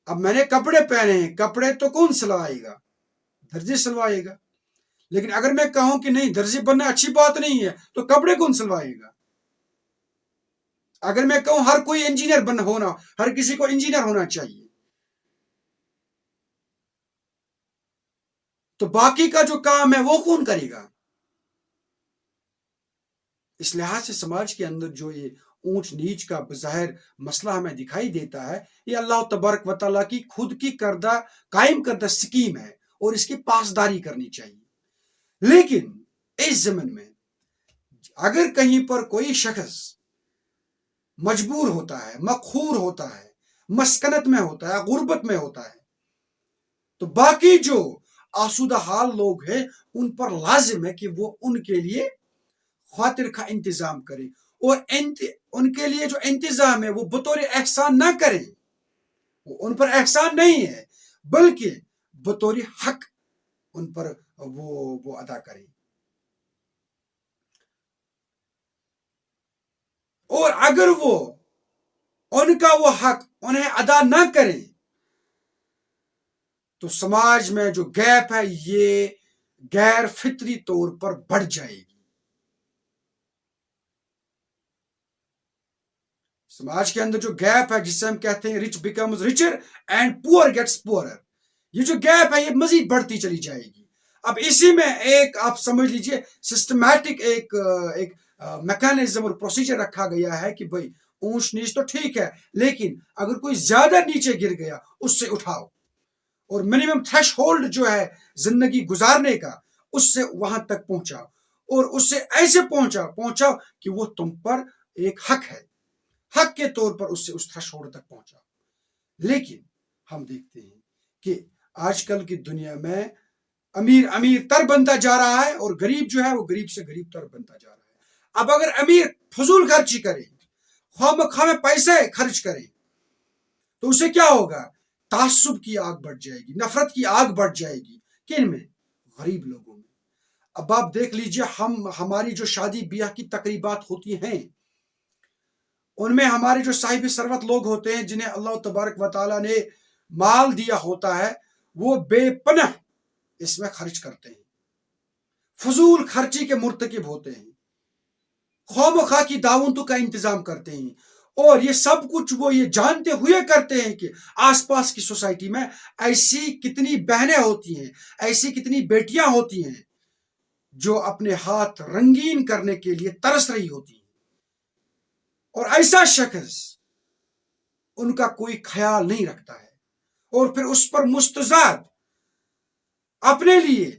اب میں نے کپڑے پہنے ہیں، کپڑے تو کون سلوائے گا؟ درزی سلوائے گا۔ لیکن اگر میں کہوں کہ نہیں، درزی بننا اچھی بات نہیں ہے، تو کپڑے کون سلوائے گا؟ اگر میں کہوں ہر کوئی انجینئر ہونا، ہر کسی کو انجینئر ہونا چاہیے، تو باقی کا جو کام ہے وہ کون کرے گا؟ اس لحاظ سے سماج کے اندر جو یہ اونچ نیچ کا بظاہر مسئلہ ہمیں دکھائی دیتا ہے، یہ اللہ تبارک و تعالیٰ کی خود کی قائم کردہ سکیم ہے، اور اس کی پاسداری کرنی چاہیے۔ لیکن اس زمن میں اگر کہیں پر کوئی شخص مجبور ہوتا ہے، مقہور ہوتا ہے، مسکنت میں ہوتا ہے، غربت میں ہوتا ہے، تو باقی جو آسودہ حال لوگ ہیں ان پر لازم ہے کہ وہ ان کے لیے خاطر کا انتظام کرے، اور ان کے لیے جو انتظام ہے وہ بطور احسان نہ کریں، وہ ان پر احسان نہیں ہے بلکہ بطور حق ان پر وہ ادا کریں۔ اور اگر وہ ان کا وہ حق انہیں ادا نہ کریں تو سماج میں جو گیپ ہے یہ غیر فطری طور پر بڑھ جائے گی۔ سماج کے اندر جو گیپ ہے، جس سے ہم کہتے ہیں رچ بیکمز ریچر اینڈ پور گیٹس پورر، یہ جو گیپ ہے یہ مزید بڑھتی چلی جائے گی۔ اب اسی میں ایک آپ سمجھ لیجئے سسٹمیٹک ایک میکانزم اور پروسیجر رکھا گیا ہے کہ بھائی اونچ نیچ تو ٹھیک ہے، لیکن اگر کوئی زیادہ نیچے گر گیا اس سے اٹھاؤ، اور منیمم تھریش ہولڈ جو ہے زندگی گزارنے کا اس سے وہاں تک پہنچاؤ، اور اس سے ایسے پہنچاؤ کہ وہ تم پر ایک حق ہے، حق کے طور پر اس سے اس تھریش ہولڈ تک پہنچاؤ۔ لیکن ہم دیکھتے ہیں کہ آج کل کی دنیا میں امیر تر بنتا جا رہا ہے، اور غریب جو ہے وہ غریب سے غریب تر بنتا جا رہا ہے۔ اب اگر امیر فضول خرچی کرے، خواہ مخواہ میں پیسے خرچ کرے، تو اسے کیا ہوگا؟ تعصب کی آگ بڑھ جائے گی، نفرت کی آگ بڑھ جائے گی۔ کن میں؟ غریب لوگوں میں۔ اب آپ دیکھ لیجئے، ہماری جو شادی بیاہ کی تقریبات ہوتی ہیں ان میں ہمارے جو صاحب ثروت لوگ ہوتے ہیں، جنہیں اللہ تبارک و تعالیٰ نے مال دیا ہوتا ہے، وہ بے پناہ اس میں خرچ کرتے ہیں، فضول خرچی کے مرتکب ہوتے ہیں، خواہ مخواہ کی دعوتوں کا انتظام کرتے ہیں، اور یہ سب کچھ وہ یہ جانتے ہوئے کرتے ہیں کہ آس پاس کی سوسائٹی میں ایسی کتنی بہنیں ہوتی ہیں، ایسی کتنی بیٹیاں ہوتی ہیں جو اپنے ہاتھ رنگین کرنے کے لیے ترس رہی ہوتی ہیں، اور ایسا شخص ان کا کوئی خیال نہیں رکھتا ہے، اور پھر اس پر مستزاد اپنے لیے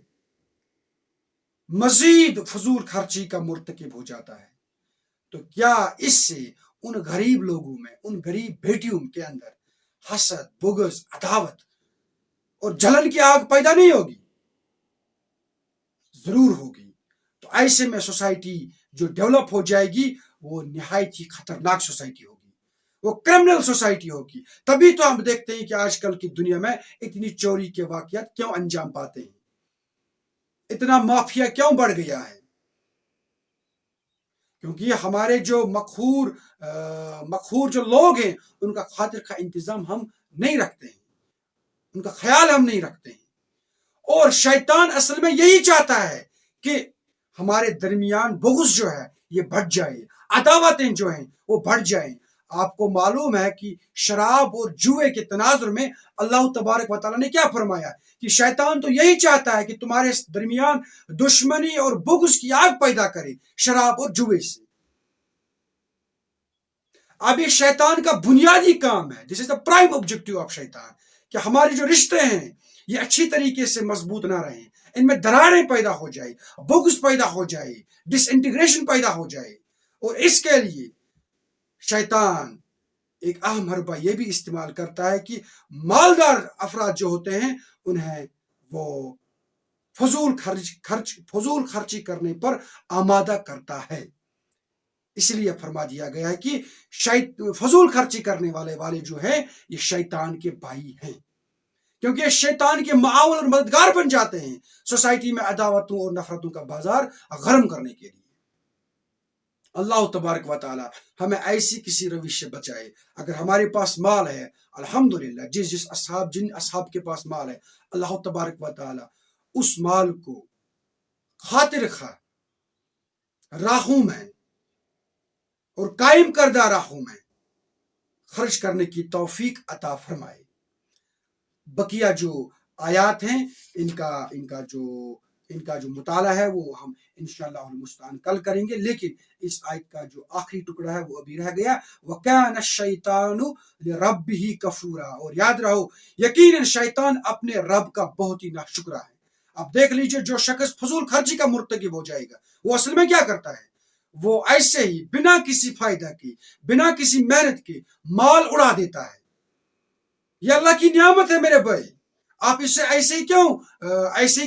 مزید فضول خرچی کا مرتکب ہو جاتا ہے۔ تو کیا اس سے ان غریب لوگوں میں، ان غریب بیٹیوں کے اندر حسد، بغض، عداوت اور جلن کی آگ پیدا نہیں ہوگی؟ ضرور ہوگی۔ تو ایسے میں سوسائٹی جو ڈیولپ ہو جائے گی وہ نہایت ہی خطرناک سوسائٹی ہوگی، وہ کرمنل سوسائٹی ہوگی۔ تبھی تو ہم دیکھتے ہیں کہ آج کل کی دنیا میں اتنی چوری کے واقعات کیوں انجام پاتے ہیں، اتنا مافیا کیوں بڑھ گیا ہے؟ کیونکہ ہمارے جو مقہور جو لوگ ہیں ان کا خاطر کا انتظام ہم نہیں رکھتے ہیں، ان کا خیال ہم نہیں رکھتے ہیں، اور شیطان اصل میں یہی چاہتا ہے کہ ہمارے درمیان بغض جو ہے یہ بڑھ جائے، عداوتیں جو ہیں وہ بڑھ جائیں۔ آپ کو معلوم ہے کہ شراب اور جوئے کے تناظر میں اللہ تبارک و تعالیٰ نے کیا فرمایا کہ شیطان تو یہی چاہتا ہے کہ تمہارے درمیان دشمنی اور بغض کی آگ پیدا کرے شراب اور جوئے سے۔ اب یہ شیطان کا بنیادی کام ہے، دس از دا پرائم آبجیکٹو آف شیطان، کہ ہمارے جو رشتے ہیں یہ اچھی طریقے سے مضبوط نہ رہیں، ان میں دراڑیں پیدا ہو جائے، بغض پیدا ہو جائے، ڈس انٹیگریشن پیدا ہو جائے. اور اس کے لیے شیطان ایک اہم حربہ یہ بھی استعمال کرتا ہے کہ مالدار افراد جو ہوتے ہیں انہیں وہ فضول خرچی کرنے پر آمادہ کرتا ہے. اس لیے فرما دیا گیا ہے کہ فضول خرچی کرنے والے جو ہیں یہ شیطان کے بھائی ہیں، کیونکہ شیطان کے معاون اور مددگار بن جاتے ہیں سوسائٹی میں عداوتوں اور نفرتوں کا بازار گرم کرنے کے لیے. اللہ تبارک و تعالی ہمیں ایسی کسی روش سے بچائے. اگر ہمارے پاس مال ہے الحمدللہ، جن اصحاب کے پاس مال ہے، اللہ تبارک و تعالی اس مال کو خاطر خواہ راہوں میں اور قائم کردہ راہوں میں خرچ کرنے کی توفیق عطا فرمائے. بقیہ جو آیات ہیں ان کا جو مطالعہ ہے وہ ہم انشاءاللہ المستعان کل کریں گے، لیکن اس آیت کا جو آخری ٹکڑا ہے وہ ابھی رہ گیا. وَكَانَ الشَّيْطَانُ لِرَبِّهِ كَفُورًا، اور یاد رہو یقیناً شیطان اپنے رب کا بہت ہی ناشکرا ہے. اب دیکھ لیجئے جو شخص فضول خرچی کا مرتکب ہو جائے گا وہ اصل میں کیا کرتا ہے، وہ ایسے ہی بنا کسی فائدہ کے، بنا کسی محنت کے مال اڑا دیتا ہے. یہ اللہ کی نعمت ہے میرے بھائی، آپ اسے ایسے ہی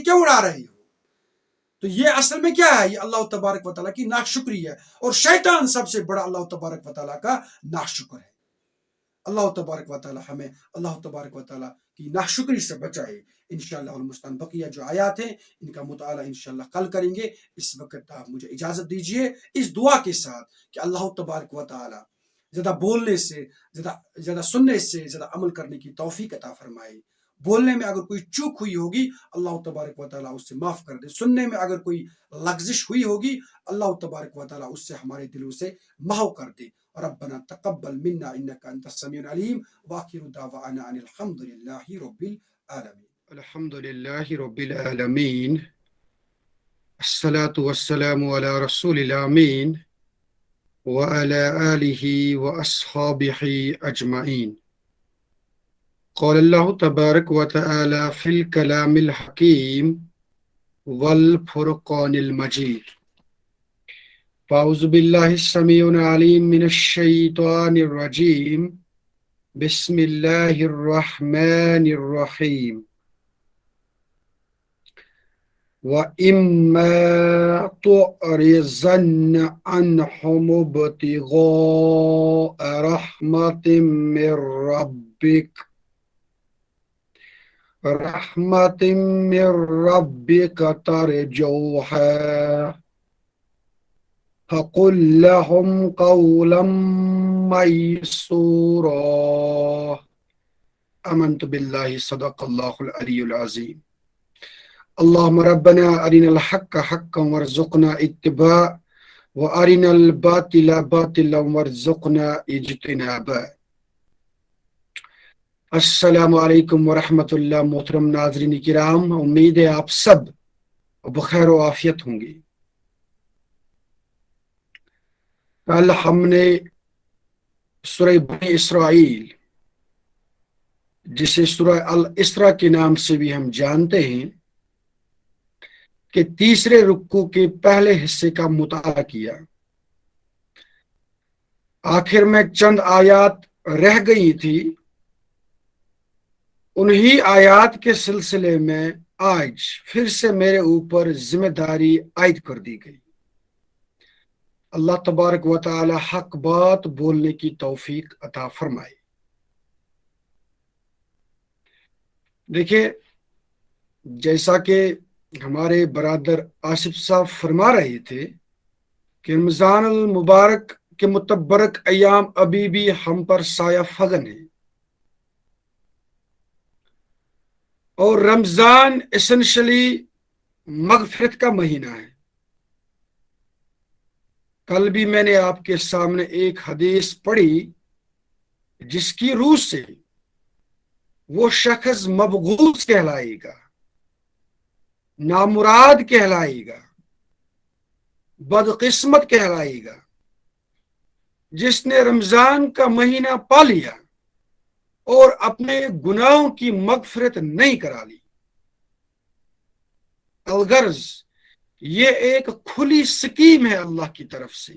کیوں اڑا رہے ہو؟ تو یہ اصل میں کیا ہے، یہ اللہ تبارک و تعالیٰ کی ناشکری ہے، اور شیطان سب سے بڑا اللہ تبارک و تعالیٰ کا ناشکر ہے. اللہ تبارک و تعالیٰ ہمیں اللہ تبارک و تعالیٰ کی ناشکری سے بچائے. انشاءاللہ المستعان بقیہ جو آیات ہیں ان کا مطالعہ انشاءاللہ کل کریں گے. اس وقت آپ مجھے اجازت دیجیے اس دعا کے ساتھ کہ اللہ تبارک و تعالیٰ زیادہ بولنے سے، زیادہ سننے سے زیادہ عمل کرنے کی توفیق عطا فرمائے. بولنے میں اگر کوئی چوک ہوئی ہوگی اللہ تبارک و تعالیٰ اس سے معاف کر دے. سننے میں اگر کوئی لغزش ہوئی ہوگی اللہ تبارک و تعالیٰ اس سے ہمارے دلوں سے محو کر دے. ربنا تقبل منا انك انت السميع العليم واخر دعوانا ان الحمد لله رب العالمين. الحمد لله رب العالمين، الصلاة والسلام على رسول الامين وعلى آله وأصحابه أجمعين. قال الله تبارك وتعالى في الكلام الحكيم والفرقان المجيد. فأعوذ بالله السميع العليم من الشيطان الرجيم. بسم الله الرحمن الرحيم. وَإِمَّا تُعْرِضَنَّ عَنْهُمُ ابْتِغَاءَ رَحْمَةٍ مِّن رَّبِّكَ تَرْجُوهَا فَقُل لَّهُمْ قَوْلًا مَّيْسُورًا. آمنت بالله صدق الله العلي العظيم. اللهم ربنا أرنا الحق حقا وارزقنا اتباعه وأرنا الباطل باطلا وارزقنا اجتنابه. السلام علیکم ورحمۃ اللہ. محترم ناظرین کرام، امید ہے آپ سب بخیر و عافیت ہوں گے. کل ہم نے سورہ بنی اسرائیل، جسے سورہ الاسراء کے نام سے بھی ہم جانتے ہیں، کہ تیسرے رکوع کے پہلے حصے کا مطالعہ کیا. آخر میں چند آیات رہ گئی تھی، انہی آیات کے سلسلے میں آج پھر سے میرے اوپر ذمہ داری عائد کر دی گئی. اللہ تبارک و تعالی حق بات بولنے کی توفیق عطا فرمائے. دیکھیں، جیسا کہ ہمارے برادر آصف صاحب فرما رہے تھے کہ رمضان المبارک کے متبرک ایام ابھی بھی ہم پر سایہ فگن ہے، اور رمضان اسینشلی مغفرت کا مہینہ ہے. کل بھی میں نے آپ کے سامنے ایک حدیث پڑھی جس کی روح سے وہ شخص مبغوض کہلائے گا، نامراد کہلائے گا، بدقسمت کہلائے گا، جس نے رمضان کا مہینہ پا لیا اور اپنے گناہوں کی مغفرت نہیں کرا لی. الغرض یہ ایک کھلی سکیم ہے اللہ کی طرف سے،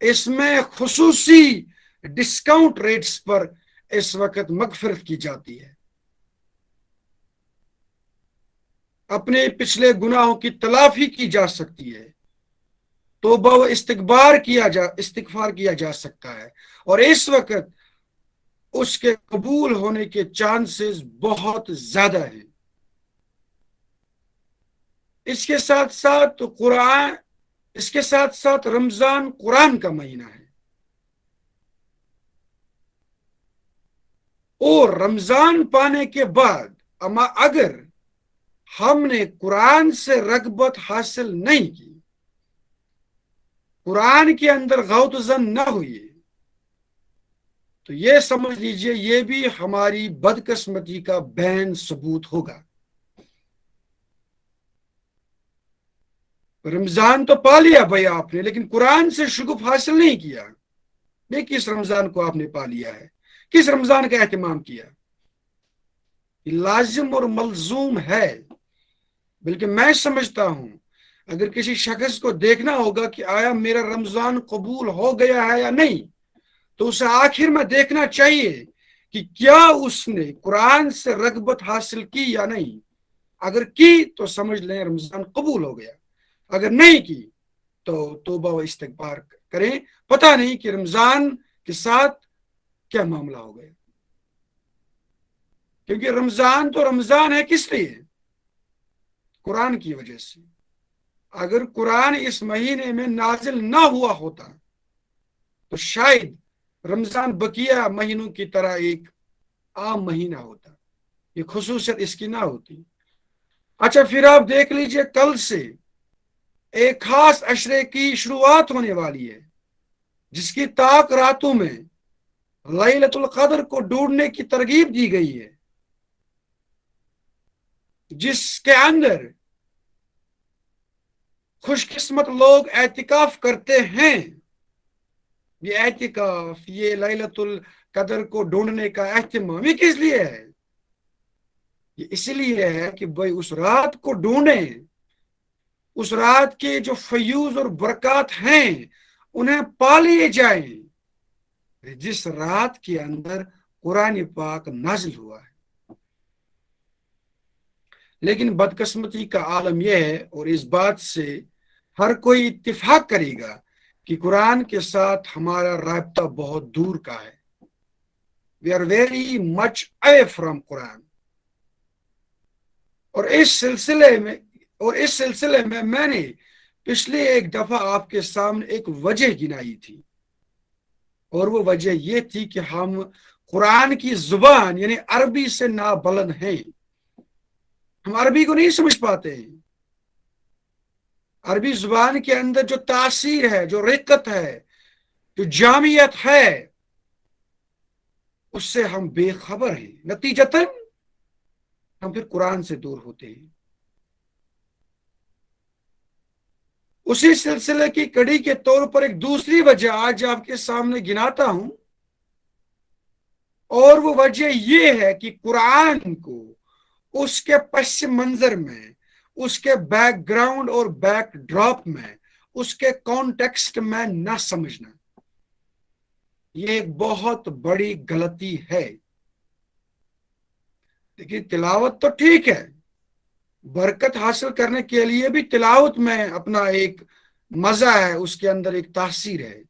اس میں خصوصی ڈسکاؤنٹ ریٹس پر اس وقت مغفرت کی جاتی ہے، اپنے پچھلے گناہوں کی تلافی کی جا سکتی ہے، توبہ و استغفار کیا جا سکتا ہے، اور اس وقت اس کے قبول ہونے کے چانسز بہت زیادہ ہیں۔ اس کے ساتھ ساتھ رمضان قرآن کا مہینہ ہے، اور رمضان پانے کے بعد اما اگر ہم نے قرآن سے رغبت حاصل نہیں کی، قرآن کے اندر غوط زن نہ ہوئی، تو یہ سمجھ لیجئے یہ بھی ہماری بدقسمتی کا بین ثبوت ہوگا۔ رمضان تو پا لیا بھائی آپ نے، لیکن قرآن سے شغف حاصل نہیں کیا۔ یہ کس رمضان کو آپ نے پا لیا ہے؟ کس رمضان کا اہتمام کیا؟ یہ لازم اور ملزوم ہے، بلکہ میں سمجھتا ہوں اگر کسی شخص کو دیکھنا ہوگا کہ آیا میرا رمضان قبول ہو گیا ہے یا نہیں، تو اسے آخر میں دیکھنا چاہیے کہ کیا اس نے قرآن سے رغبت حاصل کی یا نہیں۔ اگر کی تو سمجھ لیں رمضان قبول ہو گیا، اگر نہیں کی تو توبہ و استغفار کریں، پتہ نہیں کہ رمضان کے ساتھ کیا معاملہ ہو گیا، کیونکہ رمضان تو رمضان ہے کس لیے؟ قرآن کی وجہ سے۔ اگر قرآن اس مہینے میں نازل نہ ہوا ہوتا تو شاید رمضان بقیہ مہینوں کی طرح ایک عام مہینہ ہوتا، یہ خصوصیت اس کی نہ ہوتی۔ اچھا پھر آپ دیکھ لیجئے کل سے ایک خاص عشرے کی شروعات ہونے والی ہے، جس کی طاق راتوں میں لیلۃ القدر کو ڈھونڈنے کی ترغیب دی گئی ہے، جس کے اندر خوش قسمت لوگ اعتکاف کرتے ہیں۔ یہ اعتکاف، یہ لیلۃ القدر کو ڈھونڈنے کا اہتمام، یہ کس لیے ہے؟ یہ اس لیے ہے کہ بھائی اس رات کو ڈھونڈیں، اس رات کے جو فیوز اور برکات ہیں انہیں پا لیے جائیں، جس رات کے اندر قرآن پاک نازل ہوا ہے۔ لیکن بدقسمتی کا عالم یہ ہے، اور اس بات سے ہر کوئی اتفاق کرے گا کہ قرآن کے ساتھ ہمارا رابطہ بہت دور کا ہے۔ We are very much away from قرآن۔ اور اس سلسلے میں نے پچھلے ایک دفعہ آپ کے سامنے ایک وجہ گنائی تھی، اور وہ وجہ یہ تھی کہ ہم قرآن کی زبان یعنی عربی سے نابلد ہیں، ہم عربی کو نہیں سمجھ پاتے ہیں۔ عربی زبان کے اندر جو تاثیر ہے، جو رقت ہے، جو جامعیت ہے، اس سے ہم بے خبر ہیں، نتیجتاً ہم پھر قرآن سے دور ہوتے ہیں۔ اسی سلسلے کی کڑی کے طور پر ایک دوسری وجہ آج آپ کے سامنے گناتا ہوں، اور وہ وجہ یہ ہے کہ قرآن کو اس کے پس منظر میں، اس کے بیک گراؤنڈ اور بیک ڈراپ میں، اس کے کانٹیکسٹ میں نہ سمجھنا، یہ ایک بہت بڑی غلطی ہے۔ لیکن تلاوت تو ٹھیک ہے، برکت حاصل کرنے کے لیے بھی تلاوت میں اپنا ایک مزہ ہے، اس کے اندر ایک تاثیر ہے،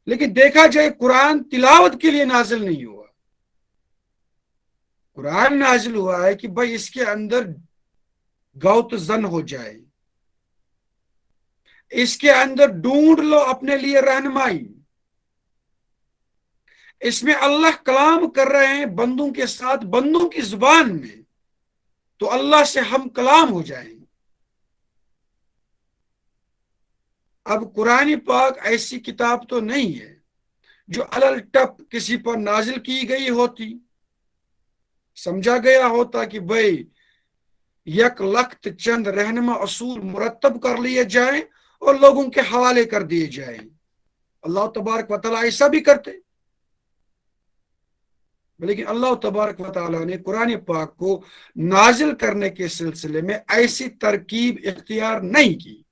لیکن دیکھا جائے قرآن تلاوت کے لیے نازل نہیں ہوا۔ قرآن نازل ہوا ہے کہ بھائی اس کے اندر غوط زن ہو جائے، اس کے اندر ڈھونڈ لو اپنے لیے رہنمائی۔ اس میں اللہ کلام کر رہے ہیں بندوں کے ساتھ، بندوں کی زبان میں، تو اللہ سے ہم کلام ہو جائیں۔ اب قرآن پاک ایسی کتاب تو نہیں ہے جو علل ٹپ کسی پر نازل کی گئی ہوتی، سمجھا گیا ہوتا کہ بھائی یک لخت چند رہنما اصول مرتب کر لیے جائیں اور لوگوں کے حوالے کر دیے جائیں۔ اللہ تبارک و تعالیٰ ایسا بھی کرتے، لیکن اللہ تبارک و تعالیٰ نے قرآن پاک کو نازل کرنے کے سلسلے میں ایسی ترکیب اختیار نہیں کی،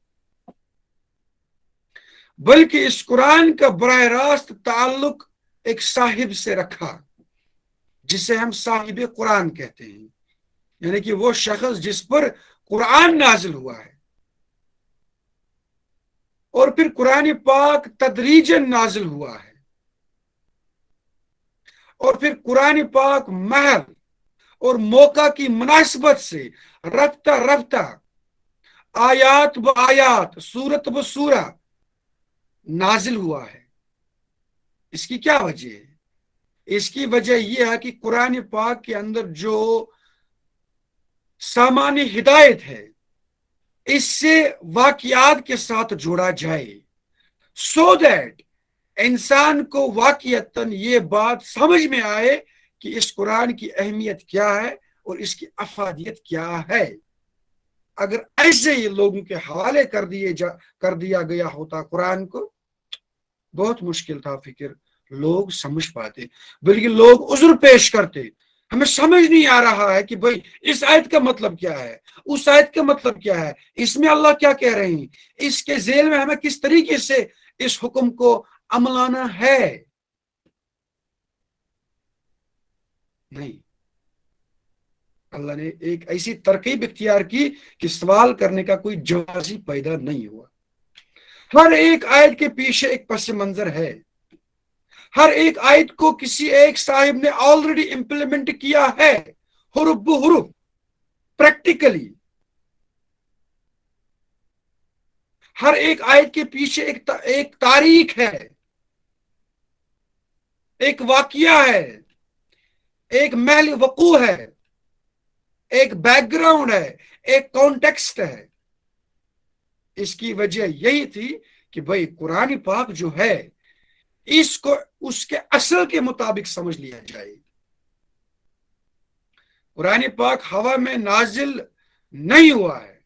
بلکہ اس قرآن کا براہ راست تعلق ایک صاحب سے رکھا، جسے ہم صاحب قرآن کہتے ہیں، یعنی کہ وہ شخص جس پر قرآن نازل ہوا ہے، اور پھر قرآن پاک تدریجاً نازل ہوا ہے، اور پھر قرآن پاک محل اور موقع کی مناسبت سے رفتہ رفتہ آیات ب آیات سورت ب سورہ نازل ہوا ہے۔ اس کی کیا وجہ ہے؟ اس کی وجہ یہ ہے کہ قرآن پاک کے اندر جو سامان ہدایت ہے اس سے واقعات کے ساتھ جوڑا جائے، سو دیٹ انسان کو واقعتاً یہ بات سمجھ میں آئے کہ اس قرآن کی اہمیت کیا ہے اور اس کی افادیت کیا ہے۔ اگر ایسے ہی لوگوں کے حوالے کر دیا گیا ہوتا قرآن کو، بہت مشکل تھا فکر لوگ سمجھ پاتے، بلکہ لوگ عذر پیش کرتے، ہمیں سمجھ نہیں آ رہا ہے کہ بھائی اس آیت کا مطلب کیا ہے، اس آیت کا مطلب کیا ہے، اس میں اللہ کیا کہہ رہے ہیں، اس کے ذیل میں ہمیں کس طریقے سے اس حکم کو عملانا ہے۔ نہیں، اللہ نے ایک ایسی ترکیب اختیار کی کہ سوال کرنے کا کوئی جواز ہی پیدا نہیں ہوا۔ ہر ایک آیت کے پیچھے ایک پس منظر ہے، ہر ایک آیت کو کسی ایک صاحب نے آلریڈی امپلیمنٹ کیا ہے، حرف بحرف، پریکٹیکلی۔ ہر ایک آیت کے پیچھے ایک تاریخ ہے، ایک واقعہ ہے، ایک محل وقوع ہے، ایک بیک گراؤنڈ ہے، ایک کانٹیکسٹ ہے۔ اس کی وجہ یہی تھی کہ بھائی قرآن پاک جو ہے اس کو اس کے اصل کے مطابق سمجھ لیا جائے۔ قرآن پاک ہوا میں نازل نہیں ہوا ہے،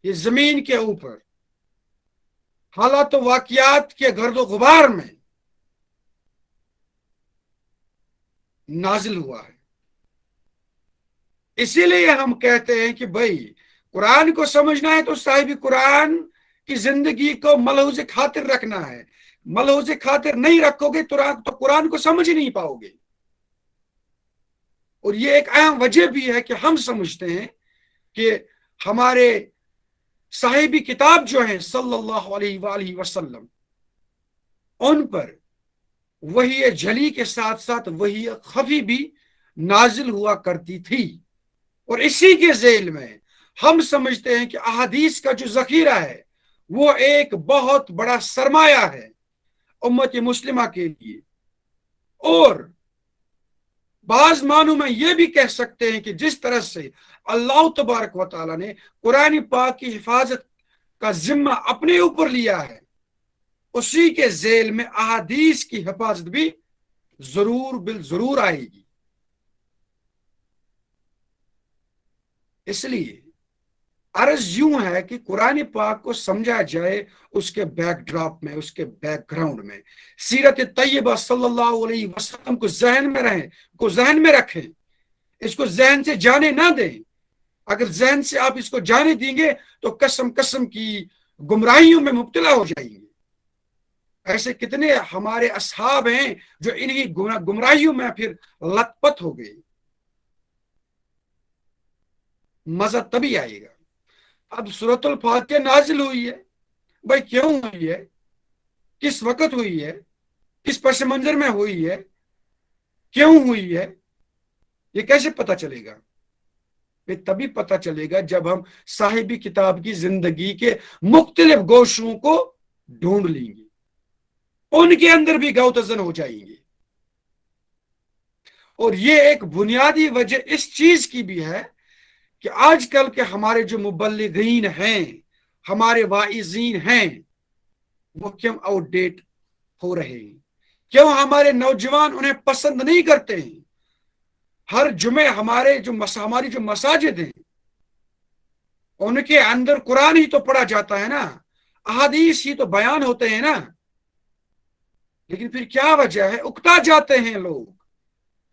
یہ زمین کے اوپر حالات و واقعات کے گرد و غبار میں نازل ہوا ہے۔ اسی لیے ہم کہتے ہیں کہ بھائی قرآن کو سمجھنا ہے تو صاحب قرآن کی زندگی کو ملحوظ خاطر رکھنا ہے۔ ملحوظ خاطر نہیں رکھو گے تو قرآن کو سمجھ نہیں پاؤ گے۔ اور یہ ایک اہم وجہ بھی ہے کہ ہم سمجھتے ہیں کہ ہمارے صاحبی کتاب جو ہیں صلی اللہ علیہ وآلہ وسلم، ان پر وحی جلی کے ساتھ ساتھ وحی خفی بھی نازل ہوا کرتی تھی، اور اسی کے ذیل میں ہم سمجھتے ہیں کہ احادیث کا جو ذخیرہ ہے وہ ایک بہت بڑا سرمایہ ہے امت مسلمہ کے لیے۔ اور بعض معنوں میں یہ بھی کہہ سکتے ہیں کہ جس طرح سے اللہ تبارک و تعالی نے قرآن پاک کی حفاظت کا ذمہ اپنے اوپر لیا ہے، اسی کے ذیل میں احادیث کی حفاظت بھی ضرور بالضرور آئے گی۔ اس لیے عرض یوں ہے کہ قرآن پاک کو سمجھا جائے اس کے بیک ڈراپ میں، اس کے بیک گراؤنڈ میں۔ سیرت طیبہ صلی اللہ علیہ وسلم کو ذہن میں رکھیں، اس کو ذہن سے جانے نہ دیں۔ اگر ذہن سے آپ اس کو جانے دیں گے تو قسم کی گمراہیوں میں مبتلا ہو جائیں گے۔ ایسے کتنے ہمارے اصحاب ہیں جو انہی گمراہیوں میں پھر لت پت ہو گئے۔ مزہ تبھی آئے گا۔ اب سورۃ الفاتحہ نازل ہوئی ہے، بھائی کیوں ہوئی ہے، کس وقت ہوئی ہے، کس پس منظر میں ہوئی ہے، کیوں ہوئی ہے، یہ کیسے پتہ چلے گا؟ یہ تبھی پتہ چلے گا جب ہم صاحبی کتاب کی زندگی کے مختلف گوشوں کو ڈھونڈ لیں گے، ان کے اندر بھی گوتزن ہو جائیں گے۔ اور یہ ایک بنیادی وجہ اس چیز کی بھی ہے کہ آج کل کے ہمارے جو مبلغین ہیں، ہمارے واعظین ہیں، وہ کیوں آؤٹ ڈیٹ ہو رہے ہیں، کیوں ہمارے نوجوان انہیں پسند نہیں کرتے ہیں۔ ہر جمعے ہماری جو مساجد ہیں ان کے اندر قرآن ہی تو پڑھا جاتا ہے نا، احادیث ہی تو بیان ہوتے ہیں نا، لیکن پھر کیا وجہ ہے، اکتا جاتے ہیں لوگ۔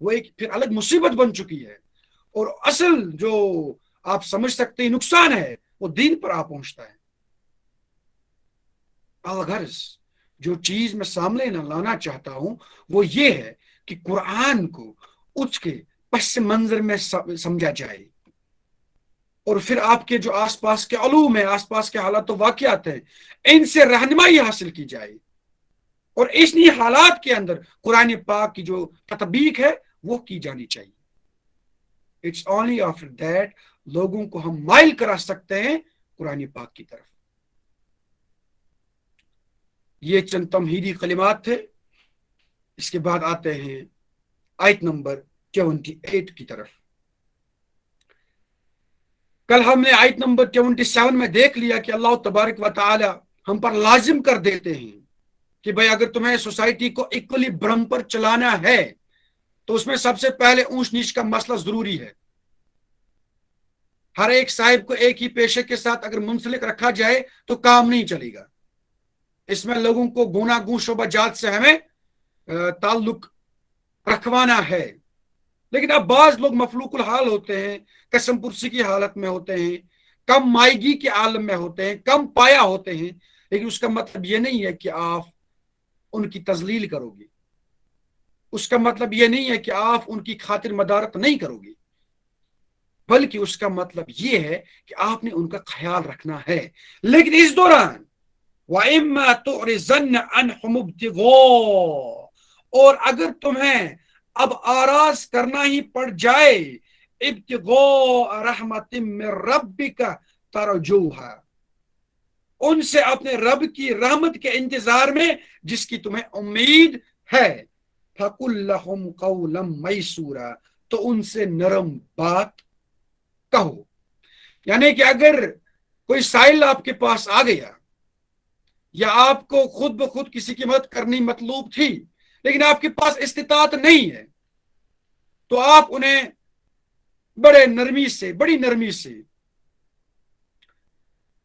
وہ ایک پھر الگ مصیبت بن چکی ہے، اور اصل جو آپ سمجھ سکتے ہیں نقصان ہے وہ دین پر آ پہنچتا ہے۔ الغرض جو چیز میں سامنے نہ لانا چاہتا ہوں وہ یہ ہے کہ قرآن کو اس کے پس منظر میں سمجھا جائے، اور پھر آپ کے جو آس پاس کے علوم ہیں، آس پاس کے حالات و واقعات ہیں، ان سے رہنمائی حاصل کی جائے، اور اسنی حالات کے اندر قرآن پاک کی جو تطبیق ہے وہ کی جانی چاہیے۔ اٹس اونلی آفٹر دیٹ لوگوں کو ہم مائل کرا سکتے ہیں قرآن پاک کی طرف۔ یہ چند تمہیدی کلمات تھے۔ اس کے بعد آتے ہیں آیت نمبر 78 کی طرف۔ کل ہم نے آیت نمبر 77 میں دیکھ لیا کہ اللہ تبارک و تعالی ہم پر لازم کر دیتے ہیں کہ بھائی اگر تمہیں سوسائٹی کو ایکولی برم پر چلانا ہے تو اس میں سب سے پہلے اونچ نیچ کا مسئلہ ضروری ہے۔ ہر ایک صاحب کو ایک ہی پیشے کے ساتھ اگر منسلک رکھا جائے تو کام نہیں چلے گا۔ اس میں لوگوں کو گوناگون شعبہ جات سے ہمیں تعلق رکھوانا ہے۔ لیکن اب بعض لوگ مفلوق الحال ہوتے ہیں، قسم پرسی کی حالت میں ہوتے ہیں، کم مائیگی کے عالم میں ہوتے ہیں، کم پایا ہوتے ہیں، لیکن اس کا مطلب یہ نہیں ہے کہ آپ ان کی تذلیل کرو گے، اس کا مطلب یہ نہیں ہے کہ آپ ان کی خاطر مدارت نہیں کرو گے، بلکہ اس کا مطلب یہ ہے کہ آپ نے ان کا خیال رکھنا ہے۔ لیکن اس دوران وَإِمَّا تُعْرِضَنَّ عَنْهُمُ ابْتِغَاءَ، اور اگر تمہیں اب آراز کرنا ہی پڑ جائے ابتغاء رحمت من ربک ترجوہا، ان سے اپنے رب کی رحمت کے انتظار میں جس کی تمہیں امید ہے، فَقُلْ لَهُمْ قَوْلًا مَيْسُورًا، تو ان سے نرم بات کہو۔ یعنی کہ اگر کوئی سائل آپ کے پاس آ گیا یا آپ کو خود بخود کسی کی مدد کرنی مطلوب تھی لیکن آپ کے پاس استطاعت نہیں ہے، تو آپ انہیں بڑی نرمی سے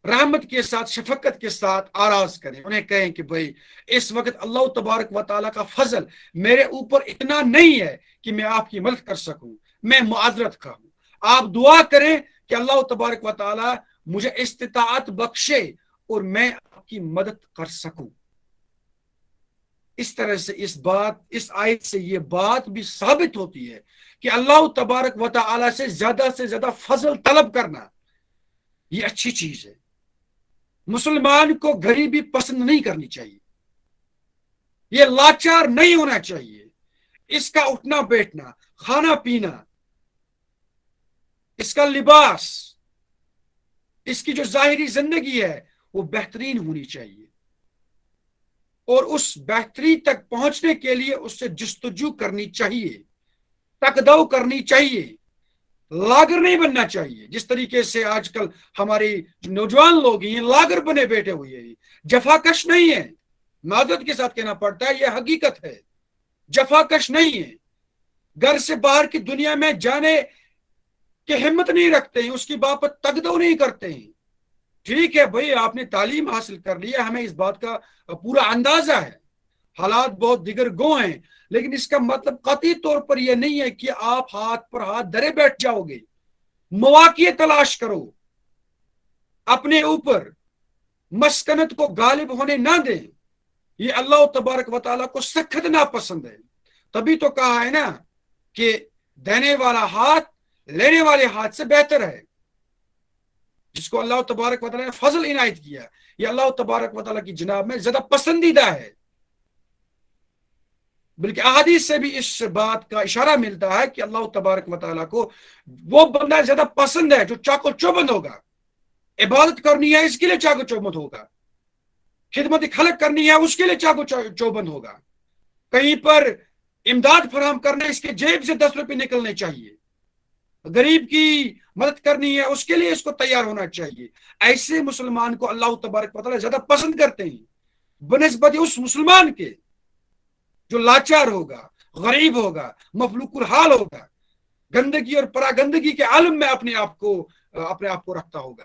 رحمت کے ساتھ، شفقت کے ساتھ آراز کریں، انہیں کہیں کہ بھائی اس وقت اللہ تبارک و تعالیٰ کا فضل میرے اوپر اتنا نہیں ہے کہ میں آپ کی مدد کر سکوں، میں معذرت خواہ ہوں، آپ دعا کریں کہ اللہ تبارک و تعالیٰ مجھے استطاعت بخشے اور میں آپ کی مدد کر سکوں۔ اس طرح سے اس آیت سے یہ بات بھی ثابت ہوتی ہے کہ اللہ تبارک و تعالی سے زیادہ فضل طلب کرنا یہ اچھی چیز ہے۔ مسلمان کو غریبی پسند نہیں کرنی چاہیے، یہ لاچار نہیں ہونا چاہیے، اس کا اٹھنا بیٹھنا، کھانا پینا، اس کا لباس، اس کی جو ظاہری زندگی ہے وہ بہترین ہونی چاہیے، اور اس بہتری تک پہنچنے کے لیے اس سے جستجو کرنی چاہیے، تقدو کرنی چاہیے، لاگر نہیں بننا چاہیے۔ جس طریقے سے آج کل ہمارے جو نوجوان لوگ ہیں لاگر بنے بیٹھے ہوئے ہیں، جفاکش نہیں ہے، معذرت کے ساتھ کہنا پڑتا ہے، یہ حقیقت ہے، جفاکش نہیں ہے، گھر سے باہر کی دنیا میں جانے کی ہمت نہیں رکھتے ہیں، اس کی بابت تقدو نہیں کرتے ہیں۔ ٹھیک ہے بھائی، آپ نے تعلیم حاصل کر لی ہے، ہمیں اس بات کا پورا اندازہ ہے، حالات بہت دیگر گو ہیں، لیکن اس کا مطلب قطعی طور پر یہ نہیں ہے کہ آپ ہاتھ پر ہاتھ دھرے بیٹھ جاؤ گے۔ مواقع تلاش کرو، اپنے اوپر مسکنت کو غالب ہونے نہ دیں، یہ اللہ تبارک و تعالیٰ کو سخت ناپسند ہے۔ تبھی تو کہا ہے نا کہ دینے والا ہاتھ لینے والے ہاتھ سے بہتر ہے۔ جس کو اللہ تبارک و تعالیٰ نے فضل عنایت کیا، یہ اللہ تبارک و تعالیٰ کی جناب میں زیادہ پسندیدہ ہے۔ بلکہ احادیث سے بھی اس بات کا اشارہ ملتا ہے کہ اللہ تبارک و تعالیٰ کو وہ بندہ زیادہ پسند ہے جو چاق و چوبند ہوگا، عبادت کرنی ہے اس کے لیے چاق و چوبند ہوگا، خدمت خلق کرنی ہے اس کے لیے چاق و چوبند ہوگا، کہیں پر امداد فراہم کرنا اس کے جیب سے 10 روپے نکلنے چاہیے، غریب کی مدد کرنی ہے اس کے لیے اس کو تیار ہونا چاہیے۔ ایسے مسلمان کو اللہ تبارک و تعالیٰ زیادہ پسند کرتے ہیں بنسبت اس مسلمان کے جو لاچار ہوگا، غریب ہوگا، مفلوق الحال ہوگا، گندگی اور پراگندگی کے عالم میں اپنے آپ کو رکھتا ہوگا۔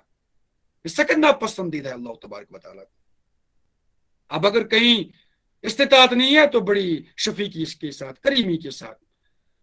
یہ سخت ناپسندیدہ ہے اللہ تبارک و تعالیٰ کو۔ اب اگر کہیں استطاعت نہیں ہے تو بڑی شفیقی اس کے ساتھ، کریمی کے ساتھ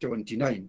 29,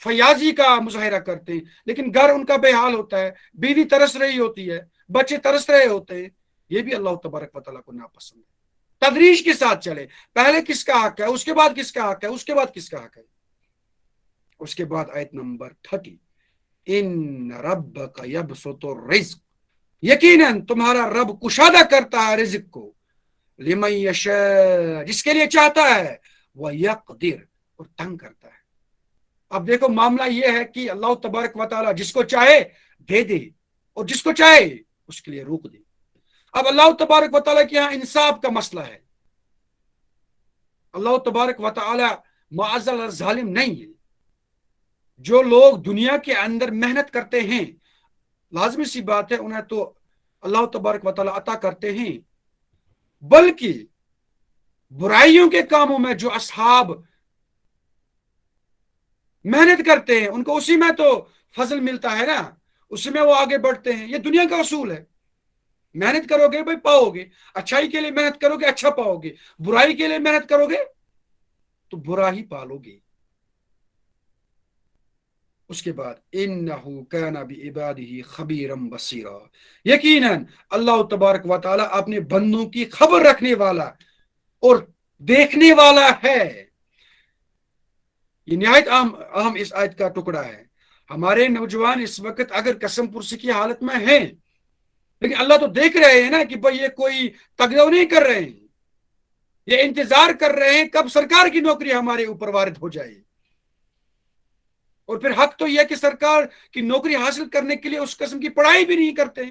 فیاضی کا مظاہرہ کرتے ہیں، لیکن گھر ان کا بے حال ہوتا ہے، بیوی ترس رہی ہوتی ہے، بچے ترس رہے ہوتے ہیں، یہ بھی اللہ تبارک و تعالیٰ کو ناپسند ہے۔ تدریج کے ساتھ چلے، پہلے کس کا حق ہے، اس کے بعد کس کا حق ہے، اس کے بعد کس کا حق ہے۔ اس کے بعد آیت نمبر 30، ان ربک یبسط الرزق، یقیناً تمہارا رب کشادہ کرتا ہے رزق کو، لمن یشاء، جس کے لیے چاہتا ہے، ویقدر، اور تنگ کرتا ہے۔ اب دیکھو معاملہ یہ ہے کہ اللہ تبارک و تعالیٰ جس کو چاہے دے دے، اور جس کو چاہے اس کے لیے روک دے۔ اب اللہ تبارک و تعالیٰ کے یہاں انصاف کا مسئلہ ہے۔ اللہ تبارک و تعالیٰ معزل ظالم نہیں ہے۔ جو لوگ دنیا کے اندر محنت کرتے ہیں، لازمی سی بات ہے انہیں تو اللہ تبارک و تعالیٰ عطا کرتے ہیں، بلکہ برائیوں کے کاموں میں جو اصحاب محنت کرتے ہیں ان کو اسی میں تو فضل ملتا ہے نا، اسی میں وہ آگے بڑھتے ہیں۔ یہ دنیا کا اصول ہے، محنت کرو گے بھائی پاؤ گے، اچھائی کے لیے محنت کرو گے اچھا پاؤ گے، برائی کے لیے محنت کرو گے تو برا ہی پالو گے۔ اس کے بعد انہو کان بعبادہ خبیرا بصیرا، یقیناً اللہ تبارک و تعالیٰ اپنے بندوں کی خبر رکھنے والا اور دیکھنے والا ہے۔ یہ نہایت اہم اس آیت کا ٹکڑا ہے۔ ہمارے نوجوان اس وقت اگر قسم پرسی کی حالت میں ہیں، لیکن اللہ تو دیکھ رہے ہیں نا کہ بھئی یہ کوئی تگدو نہیں کر رہے ہیں، یہ انتظار کر رہے ہیں کب سرکار کی نوکری ہمارے اوپر وارد ہو جائے، اور پھر حق تو یہ کہ سرکار کی نوکری حاصل کرنے کے لیے اس قسم کی پڑھائی بھی نہیں کرتے۔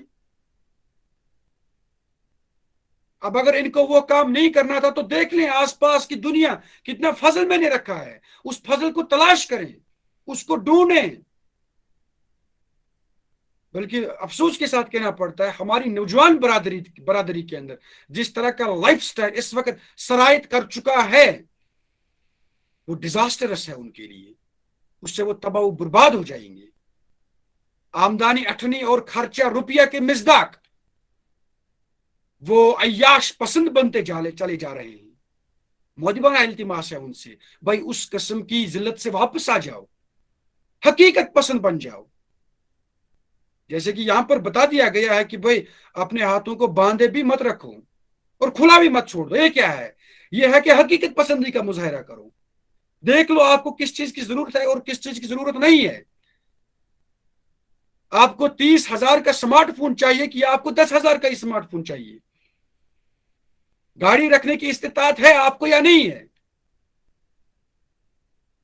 اب اگر ان کو وہ کام نہیں کرنا تھا تو دیکھ لیں آس پاس کی دنیا کتنا فضل میں نے رکھا ہے، اس فضل کو تلاش کریں، اس کو ڈھونڈیں۔ بلکہ افسوس کے ساتھ کہنا پڑتا ہے ہماری نوجوان برادری کے اندر جس طرح کا لائف سٹائل اس وقت سرایت کر چکا ہے، وہ ڈیزاسٹرس ہے ان کے لیے، اس سے وہ تباہ و برباد ہو جائیں گے۔ آمدنی اٹھنی اور خرچہ روپیہ کے مزداق وہ عیاش پسند بنتے چلے جا رہے ہیں۔ مودبانہ التماس ہے ان سے، بھائی اس قسم کی ذلت سے واپس آ جاؤ، حقیقت پسند بن جاؤ۔ جیسے کہ یہاں پر بتا دیا گیا ہے کہ بھئی اپنے ہاتھوں کو باندھے بھی مت رکھو اور کھلا بھی مت چھوڑ دو۔ یہ کیا ہے؟ یہ ہے کہ حقیقت پسندی کا مظاہرہ کرو، دیکھ لو آپ کو کس چیز کی ضرورت ہے اور کس چیز کی ضرورت نہیں ہے۔ آپ کو 30,000 کا سمارٹ فون چاہیے کہ آپ کو 10,000 کا سمارٹ فون چاہیے؟ گاڑی رکھنے کی استطاعت ہے آپ کو یا نہیں ہے؟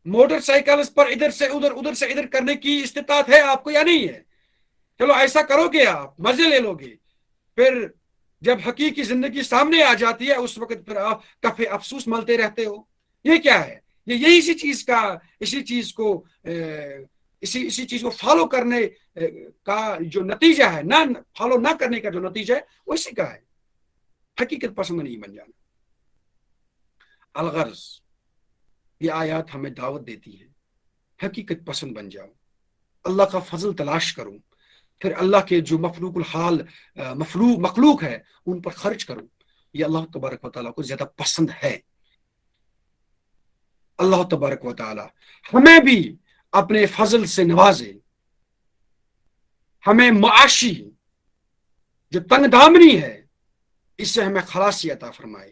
موٹر سائیکل پر ادھر سے ادھر ادھر سے ادھر کرنے کی استطاعت ہے آپ کو یا نہیں ہے؟ چلو ایسا کرو گے، آپ مزے لے لو گے، پھر جب حقیقی زندگی سامنے آ جاتی ہے اس وقت پھر آپ کفے افسوس ملتے رہتے ہو۔ یہ کیا ہے؟ یہی اسی چیز کو فالو کرنے کا جو نتیجہ ہے، نہ فالو نہ کرنے کا جو نتیجہ ہے وہ اسی کا ہے، حقیقت پسند نہیں بن جانا۔ الغرض یہ آیات ہمیں دعوت دیتی ہے، حقیقت پسند بن جاؤ، اللہ کا فضل تلاش کرو، پھر اللہ کے جو مخلوق ہے ان پر خرچ کرو۔ یہ اللہ تبارک و تعالیٰ کو زیادہ پسند ہے۔ اللہ تبارک و تعالیٰ ہمیں بھی اپنے فضل سے نوازے، ہمیں معاشی جو تنگ دامنی ہے اس سے ہمیں خلاصی عطا فرمائے،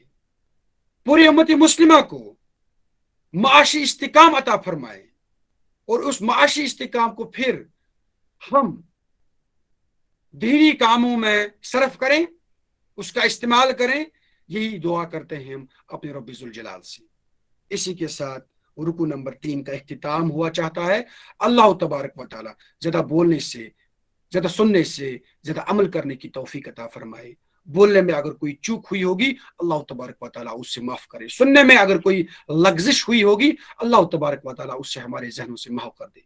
پوری امت مسلمہ کو معاشی استحکام عطا فرمائے، اور اس معاشی استحکام کو پھر ہم دینی کاموں میں صرف کریں، اس کا استعمال کریں۔ یہی دعا کرتے ہیں ہم اپنے رب ذوالجلال سے۔ اسی کے ساتھ رکو نمبر 3 کا اختتام ہوا چاہتا ہے۔ اللہ تبارک و تعالیٰ زیادہ بولنے سے، زیادہ سننے سے، زیادہ عمل کرنے کی توفیق عطا فرمائے۔ بولنے میں اگر کوئی چوک ہوئی ہوگی اللہ تبارک و تعالیٰ اس سے معاف کرے، سننے میں اگر کوئی لغزش ہوئی ہوگی اللہ تبارک و تعالیٰ اس سے ہمارے ذہنوں سے محو کر دے۔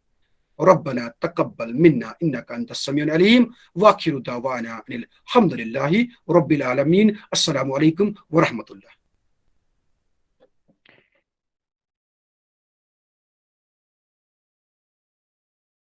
ربنا تقبل منا انك انت السميع العليم واخر دعوانا ان الحمد لله رب العالمين۔ السلام علیکم ورحمۃ اللہ۔